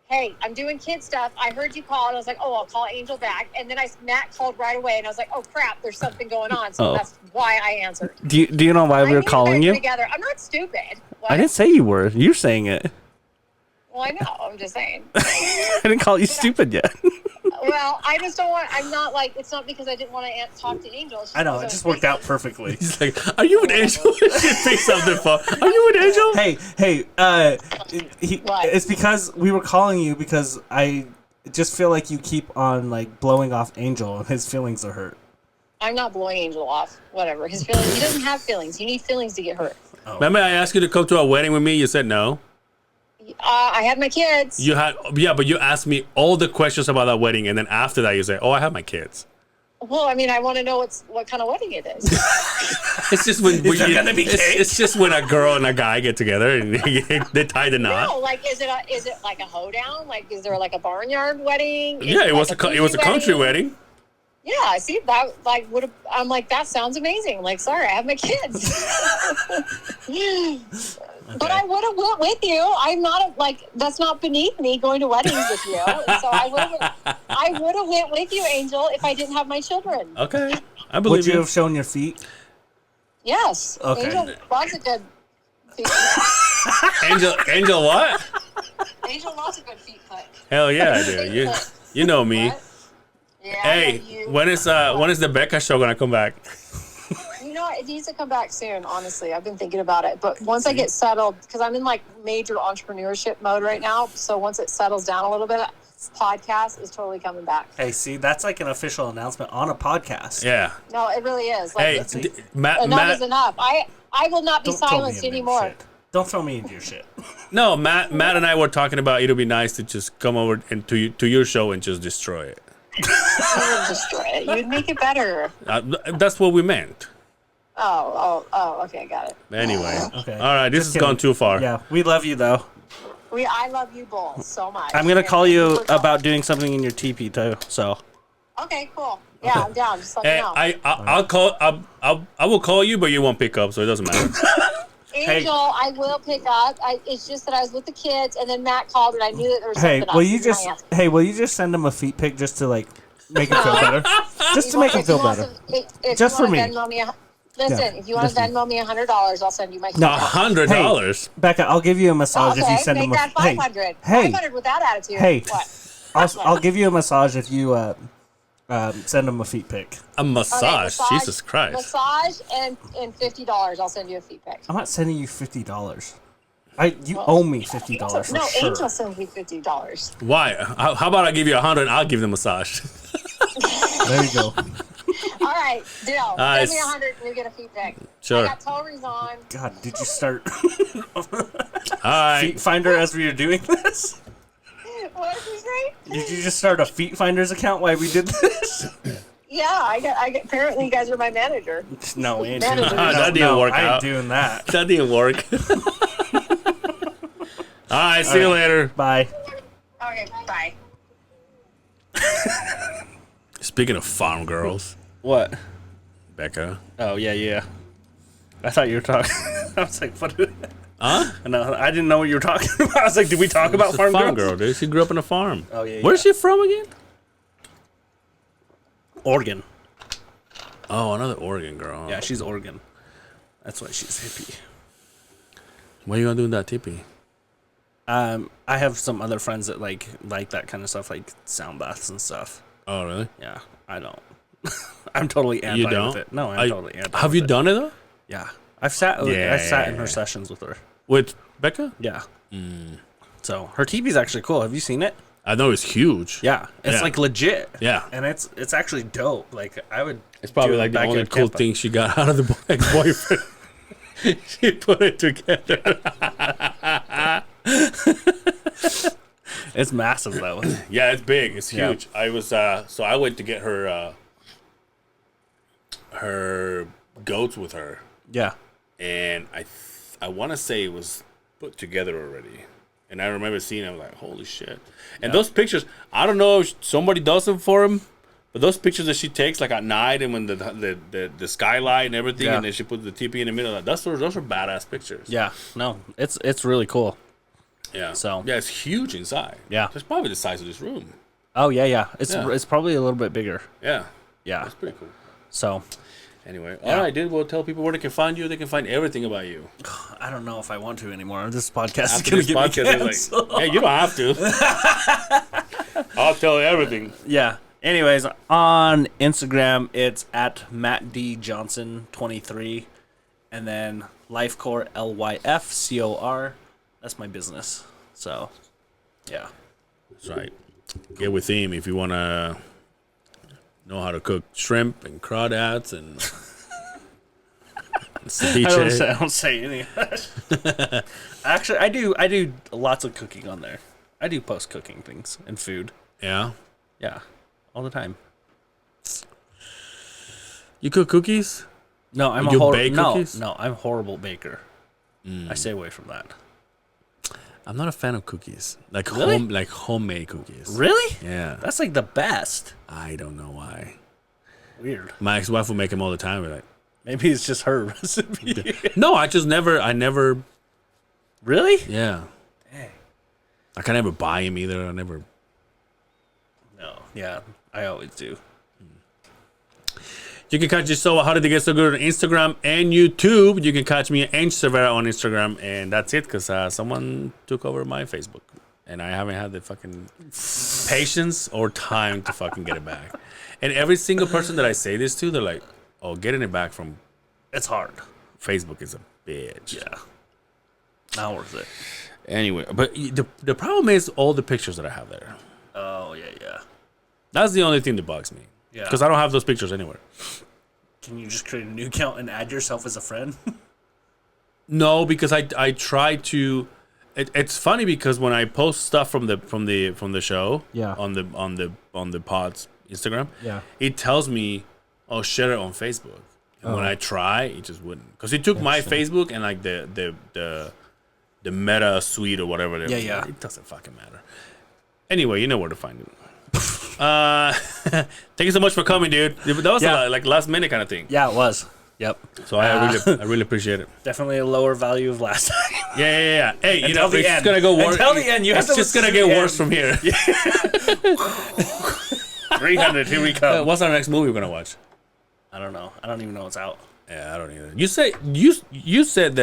[SPEAKER 4] Hey, I'm doing kid stuff. I heard you call, and I was like, oh, I'll call Angel back. And then Matt called right away, and I was like, oh, crap, there's something going on. So that's why I answered.
[SPEAKER 3] Do you know why we were calling you?
[SPEAKER 4] Together. I'm not stupid. What?
[SPEAKER 3] I didn't say you were. You're saying it.
[SPEAKER 4] Well, I know. I'm just saying.
[SPEAKER 3] I didn't call you stupid yet.
[SPEAKER 4] Well, I just don't want. I'm not like. It's not because I didn't want to talk to Angel.
[SPEAKER 3] I know. It just worked out perfectly.
[SPEAKER 2] He's like, are you with Angel? She picks up the phone. Are you with Angel?
[SPEAKER 3] Hey.
[SPEAKER 4] What?
[SPEAKER 3] It's because we were calling you because I just feel like you keep on like blowing off Angel and his feelings are hurt.
[SPEAKER 4] I'm not blowing Angel off. Whatever. His feelings. He doesn't have feelings. You need feelings to get hurt.
[SPEAKER 3] Oh.
[SPEAKER 2] Remember I asked you to come to a wedding with me? You said no.
[SPEAKER 4] I had my kids.
[SPEAKER 2] You had, but you asked me all the questions about that wedding, and then after that you say, oh, I have my kids.
[SPEAKER 4] Well, I mean, I want to know what kind of wedding it is.
[SPEAKER 2] It's just when
[SPEAKER 3] gonna be cake?
[SPEAKER 2] it's just when a girl and a guy get together and they tie the knot.
[SPEAKER 4] No, like is it like a hoedown? Like is there like a barnyard wedding? Is
[SPEAKER 2] Yeah, it was
[SPEAKER 4] like
[SPEAKER 2] a country wedding.
[SPEAKER 4] Yeah, I see that. Like, I'm like that sounds amazing. Like, sorry, I have my kids. But I would have went with you. I'm not that's not beneath me going to weddings with you. So I would have went with you, Angel, if I didn't have my children.
[SPEAKER 2] Okay, I believe
[SPEAKER 3] Would you have shown your feet?
[SPEAKER 4] Yes.
[SPEAKER 3] Okay.
[SPEAKER 4] Angel loves a good feet.
[SPEAKER 2] Angel what?
[SPEAKER 4] Angel loves a good feet cut.
[SPEAKER 2] Hell yeah, I do. You know me.
[SPEAKER 4] What? Yeah.
[SPEAKER 2] Hey, when is the Becca show gonna come back?
[SPEAKER 4] You know, it needs to come back soon, honestly. I've been thinking about it. But once I get settled, because I'm in like major entrepreneurship mode right now. So once it settles down a little bit, podcast is totally coming back.
[SPEAKER 3] Hey, see, that's like an official announcement on a podcast.
[SPEAKER 2] Yeah.
[SPEAKER 4] No, it really is. Like,
[SPEAKER 2] Hey, Matt.
[SPEAKER 4] enough is enough. I will not be
[SPEAKER 3] Don't throw me
[SPEAKER 4] silenced
[SPEAKER 3] into your
[SPEAKER 4] anymore.
[SPEAKER 3] shit. Don't throw me into your shit.
[SPEAKER 2] No, Matt and I were talking about it'll be nice to just come over and to your show and just destroy it.
[SPEAKER 4] You would destroy it. You'd make it better.
[SPEAKER 2] That's what we meant.
[SPEAKER 4] Oh, okay, got it.
[SPEAKER 2] Anyway.
[SPEAKER 3] Okay.
[SPEAKER 2] All right, this
[SPEAKER 3] Just
[SPEAKER 2] has gone
[SPEAKER 3] kidding.
[SPEAKER 2] too far.
[SPEAKER 3] Yeah, we love you though.
[SPEAKER 4] I love you both so much.
[SPEAKER 3] I'm gonna call you about doing something in your teepee too. So.
[SPEAKER 4] Okay, cool. Yeah, I'm down. Just let me
[SPEAKER 2] Hey,
[SPEAKER 4] know.
[SPEAKER 2] I'll call. I will call you, but you won't pick up, so it doesn't matter.
[SPEAKER 4] Angel, I will pick up. It's just that I was with the kids, and then Matt called, and I knew that there was
[SPEAKER 3] Hey,
[SPEAKER 4] something
[SPEAKER 3] will you just send him a feet pic just to like make him feel better? Just to make him feel better. Just for me.
[SPEAKER 4] Listen, if you want to Venmo me $100, I'll send you my.
[SPEAKER 2] No, $100.
[SPEAKER 3] Becca, I'll give you a massage if you send him
[SPEAKER 4] make
[SPEAKER 3] a.
[SPEAKER 4] that 500.
[SPEAKER 3] Hey,
[SPEAKER 4] 500 with that attitude.
[SPEAKER 3] Hey,
[SPEAKER 4] What?
[SPEAKER 3] I'll give you a massage if you send him a feet pic.
[SPEAKER 2] A massage.
[SPEAKER 4] Okay,
[SPEAKER 2] Jesus Christ.
[SPEAKER 4] Massage and $50. I'll send you a feet pic.
[SPEAKER 3] I'm not sending you $50. You owe me $50 for
[SPEAKER 4] No,
[SPEAKER 3] sure.
[SPEAKER 4] Angel sends me $50.
[SPEAKER 2] Why? How about I give you 100 and I'll give the massage?
[SPEAKER 3] There you go.
[SPEAKER 4] All right, deal.
[SPEAKER 2] Nice.
[SPEAKER 4] Send me 100 and you get a feet pic.
[SPEAKER 2] Sure.
[SPEAKER 4] I got Tories on.
[SPEAKER 3] God, did you start
[SPEAKER 2] All right.
[SPEAKER 3] Feet Finder as we were doing this?
[SPEAKER 4] What did you say?
[SPEAKER 3] Did you just start a Feet Finders account while we did this?
[SPEAKER 4] Yeah, I get. Apparently, you guys are my manager.
[SPEAKER 3] No, we ain't doing that.
[SPEAKER 2] That didn't work
[SPEAKER 3] I ain't
[SPEAKER 2] out.
[SPEAKER 3] doing that.
[SPEAKER 2] That didn't work. All right. See you later.
[SPEAKER 3] Bye.
[SPEAKER 4] Okay, bye.
[SPEAKER 2] Speaking of farm girls,
[SPEAKER 3] What?
[SPEAKER 2] Becca.
[SPEAKER 3] Oh, yeah. I thought you were talking. I was like, what?
[SPEAKER 2] Huh?
[SPEAKER 3] No, I didn't know what you were talking about. I was like, did we talk about
[SPEAKER 2] She's a
[SPEAKER 3] farm
[SPEAKER 2] farm
[SPEAKER 3] girls?
[SPEAKER 2] girl, dude. She grew up in a farm.
[SPEAKER 3] Oh, yeah.
[SPEAKER 2] Where's she from again?
[SPEAKER 3] Oregon.
[SPEAKER 2] Oh, another Oregon girl.
[SPEAKER 3] Yeah, she's Oregon. That's why she's hippie.
[SPEAKER 2] What are you gonna do with that tippy?
[SPEAKER 3] I have some other friends that like that kind of stuff, like sound baths and stuff.
[SPEAKER 2] Oh, really?
[SPEAKER 3] Yeah, I don't. I'm totally anti
[SPEAKER 2] You don't?
[SPEAKER 3] with it. No, I'm totally anti.
[SPEAKER 2] Have you done it though?
[SPEAKER 3] Yeah, I've sat in her
[SPEAKER 2] Yeah.
[SPEAKER 3] sessions with her.
[SPEAKER 2] With Becca?
[SPEAKER 3] Yeah. So her teepee's actually cool. Have you seen it?
[SPEAKER 2] I know it's huge.
[SPEAKER 3] Yeah, it's
[SPEAKER 2] Yeah.
[SPEAKER 3] like legit.
[SPEAKER 2] Yeah.
[SPEAKER 3] and it's actually dope. Like I would.
[SPEAKER 2] It's probably
[SPEAKER 3] do it
[SPEAKER 2] like the
[SPEAKER 3] back
[SPEAKER 2] only
[SPEAKER 3] in
[SPEAKER 2] cool
[SPEAKER 3] Tampa.
[SPEAKER 2] thing she got out of the ex-boyfriend. She put it together.
[SPEAKER 3] It's massive though.
[SPEAKER 2] Yeah, it's big. It's
[SPEAKER 3] Yeah.
[SPEAKER 2] huge. I was so I went to get her her goats with her,
[SPEAKER 3] Yeah.
[SPEAKER 2] and I want to say it was put together already. And I remember seeing it, I was like, holy shit. And those pictures, I don't know if somebody does them for him, but those pictures that she takes like at night and when the skylight and everything,
[SPEAKER 3] Yeah.
[SPEAKER 2] and then she puts the teepee in the middle, like, those are badass pictures.
[SPEAKER 3] Yeah. No, it's really cool.
[SPEAKER 2] Yeah.
[SPEAKER 3] So-
[SPEAKER 2] yeah, it's huge inside.
[SPEAKER 3] Yeah.
[SPEAKER 2] It's probably the size of this room.
[SPEAKER 3] Oh yeah. It's
[SPEAKER 2] Yeah.
[SPEAKER 3] it's probably a little bit bigger.
[SPEAKER 2] Yeah.
[SPEAKER 3] Yeah.
[SPEAKER 2] That's pretty cool.
[SPEAKER 3] So
[SPEAKER 2] Anyway,
[SPEAKER 3] Yeah.
[SPEAKER 2] all right, dude. We'll tell people where they can find you. They can find everything about you.
[SPEAKER 3] I don't know if I want to anymore. This podcast
[SPEAKER 2] After
[SPEAKER 3] is gonna
[SPEAKER 2] this
[SPEAKER 3] get
[SPEAKER 2] podcast,
[SPEAKER 3] me
[SPEAKER 2] it's
[SPEAKER 3] canceled.
[SPEAKER 2] like, hey, you don't have to. I'll tell you everything.
[SPEAKER 3] Yeah. Anyways, on Instagram, it's at MattDJohnson23, and then Lifecore LYFCOR. That's my business. So, yeah.
[SPEAKER 2] That's right. Get with him if you want to know how to cook shrimp and crawdads and ceviche.
[SPEAKER 3] I don't say any of that. Actually, I do lots of cooking on there. I do post cooking things and food.
[SPEAKER 2] Yeah.
[SPEAKER 3] Yeah, all the time.
[SPEAKER 2] You cook cookies?
[SPEAKER 3] No, I'm
[SPEAKER 2] You
[SPEAKER 3] a
[SPEAKER 2] bake cookies?
[SPEAKER 3] No, I'm a horrible baker. I stay away from that.
[SPEAKER 2] I'm not a fan of cookies. Like
[SPEAKER 3] Really?
[SPEAKER 2] homemade cookies.
[SPEAKER 3] Really?
[SPEAKER 2] Yeah.
[SPEAKER 3] That's like the best.
[SPEAKER 2] I don't know why.
[SPEAKER 3] Weird.
[SPEAKER 2] My ex-wife will make them all the time. We're like,
[SPEAKER 3] Maybe it's just her recipe.
[SPEAKER 2] no, I never.
[SPEAKER 3] Really?
[SPEAKER 2] Yeah.
[SPEAKER 3] Dang.
[SPEAKER 2] I can never buy them either. I never.
[SPEAKER 3] No. Yeah, I always do.
[SPEAKER 2] You can catch So How Did They Get So Good on Instagram and YouTube. You can catch me at Ange Cervera on Instagram. And that's it, because someone took over my Facebook. And I haven't had the fucking patience or time to fucking get it back. And every single person that I say this to, they're like, oh, getting it back from
[SPEAKER 3] It's hard.
[SPEAKER 2] Facebook is a bitch.
[SPEAKER 3] Yeah. Not worth it.
[SPEAKER 2] Anyway, but the problem is all the pictures that I have there.
[SPEAKER 3] Oh, yeah.
[SPEAKER 2] That's the only thing that bugs me.
[SPEAKER 3] Yeah.
[SPEAKER 2] Because I don't have those pictures anywhere.
[SPEAKER 3] Can you just create a new account and add yourself as a friend?
[SPEAKER 2] No, because I try to. It's funny because when I post stuff from the show,
[SPEAKER 3] Yeah.
[SPEAKER 2] on the pod's Instagram,
[SPEAKER 3] Yeah.
[SPEAKER 2] it tells me, oh, share it on Facebook. And when I try, it just wouldn't, because it took my Facebook and like the meta suite or whatever.
[SPEAKER 3] Yeah.
[SPEAKER 2] It doesn't fucking matter. Anyway, you know where to find it. Thank you so much for coming, dude. That was like last minute kind of thing.
[SPEAKER 3] Yeah, it was. Yep.
[SPEAKER 2] So I really appreciate it.
[SPEAKER 3] Definitely a lower value of last time.
[SPEAKER 2] Yeah. Hey, you
[SPEAKER 3] Until
[SPEAKER 2] know,
[SPEAKER 3] the
[SPEAKER 2] it's
[SPEAKER 3] end.
[SPEAKER 2] gonna go worse.
[SPEAKER 3] Until the end, you have
[SPEAKER 2] it's
[SPEAKER 3] to
[SPEAKER 2] just gonna
[SPEAKER 3] listen to
[SPEAKER 2] get
[SPEAKER 3] the
[SPEAKER 2] worse
[SPEAKER 3] end.
[SPEAKER 2] from here.
[SPEAKER 3] 300, here we come.
[SPEAKER 2] What's our next movie we're gonna watch?
[SPEAKER 3] I don't know. I don't even know what's out.
[SPEAKER 2] Yeah, I don't either. You said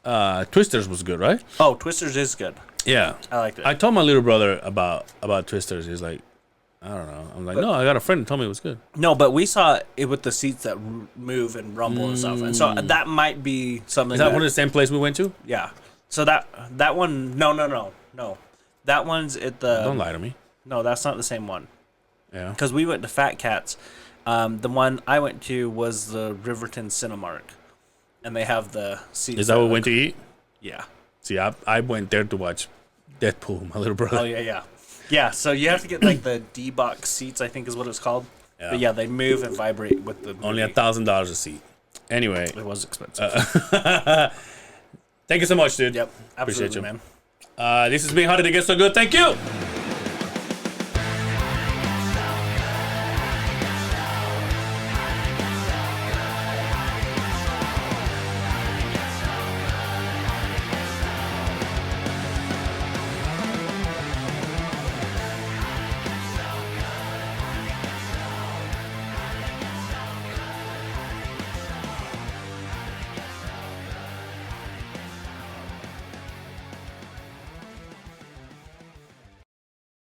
[SPEAKER 2] that Twisters was good, right?
[SPEAKER 3] Oh, Twisters is good.
[SPEAKER 2] Yeah,
[SPEAKER 3] I liked it.
[SPEAKER 2] I told my little brother about Twisters. He's like, I don't know. I'm like, no, I got a friend who told me it was good.
[SPEAKER 3] No, but we saw it with the seats that move and rumble and stuff, and so that might be something.
[SPEAKER 2] Is that one of the same place we went to?
[SPEAKER 3] Yeah. So that one, no. That one's at the.
[SPEAKER 2] Don't lie to me.
[SPEAKER 3] No, that's not the same one.
[SPEAKER 2] Yeah.
[SPEAKER 3] Because we went to Fat Cats, The one I went to was the Riverton Cinemark, and they have the seats.
[SPEAKER 2] Is that what we went to eat?
[SPEAKER 3] Yeah.
[SPEAKER 2] See, I went there to watch Deadpool, my little brother.
[SPEAKER 3] Oh yeah. Yeah, so you have to get like the D-box seats, I think is what it's called.
[SPEAKER 2] Yeah.
[SPEAKER 3] But yeah, they move and vibrate with the movie.
[SPEAKER 2] Only $1,000 a seat. Anyway.
[SPEAKER 3] It was expensive.
[SPEAKER 2] Thank you so much, dude.
[SPEAKER 3] Yep, absolutely,
[SPEAKER 2] Appreciate you.
[SPEAKER 3] man.
[SPEAKER 2] This has been How Did It Get So Good? Thank you.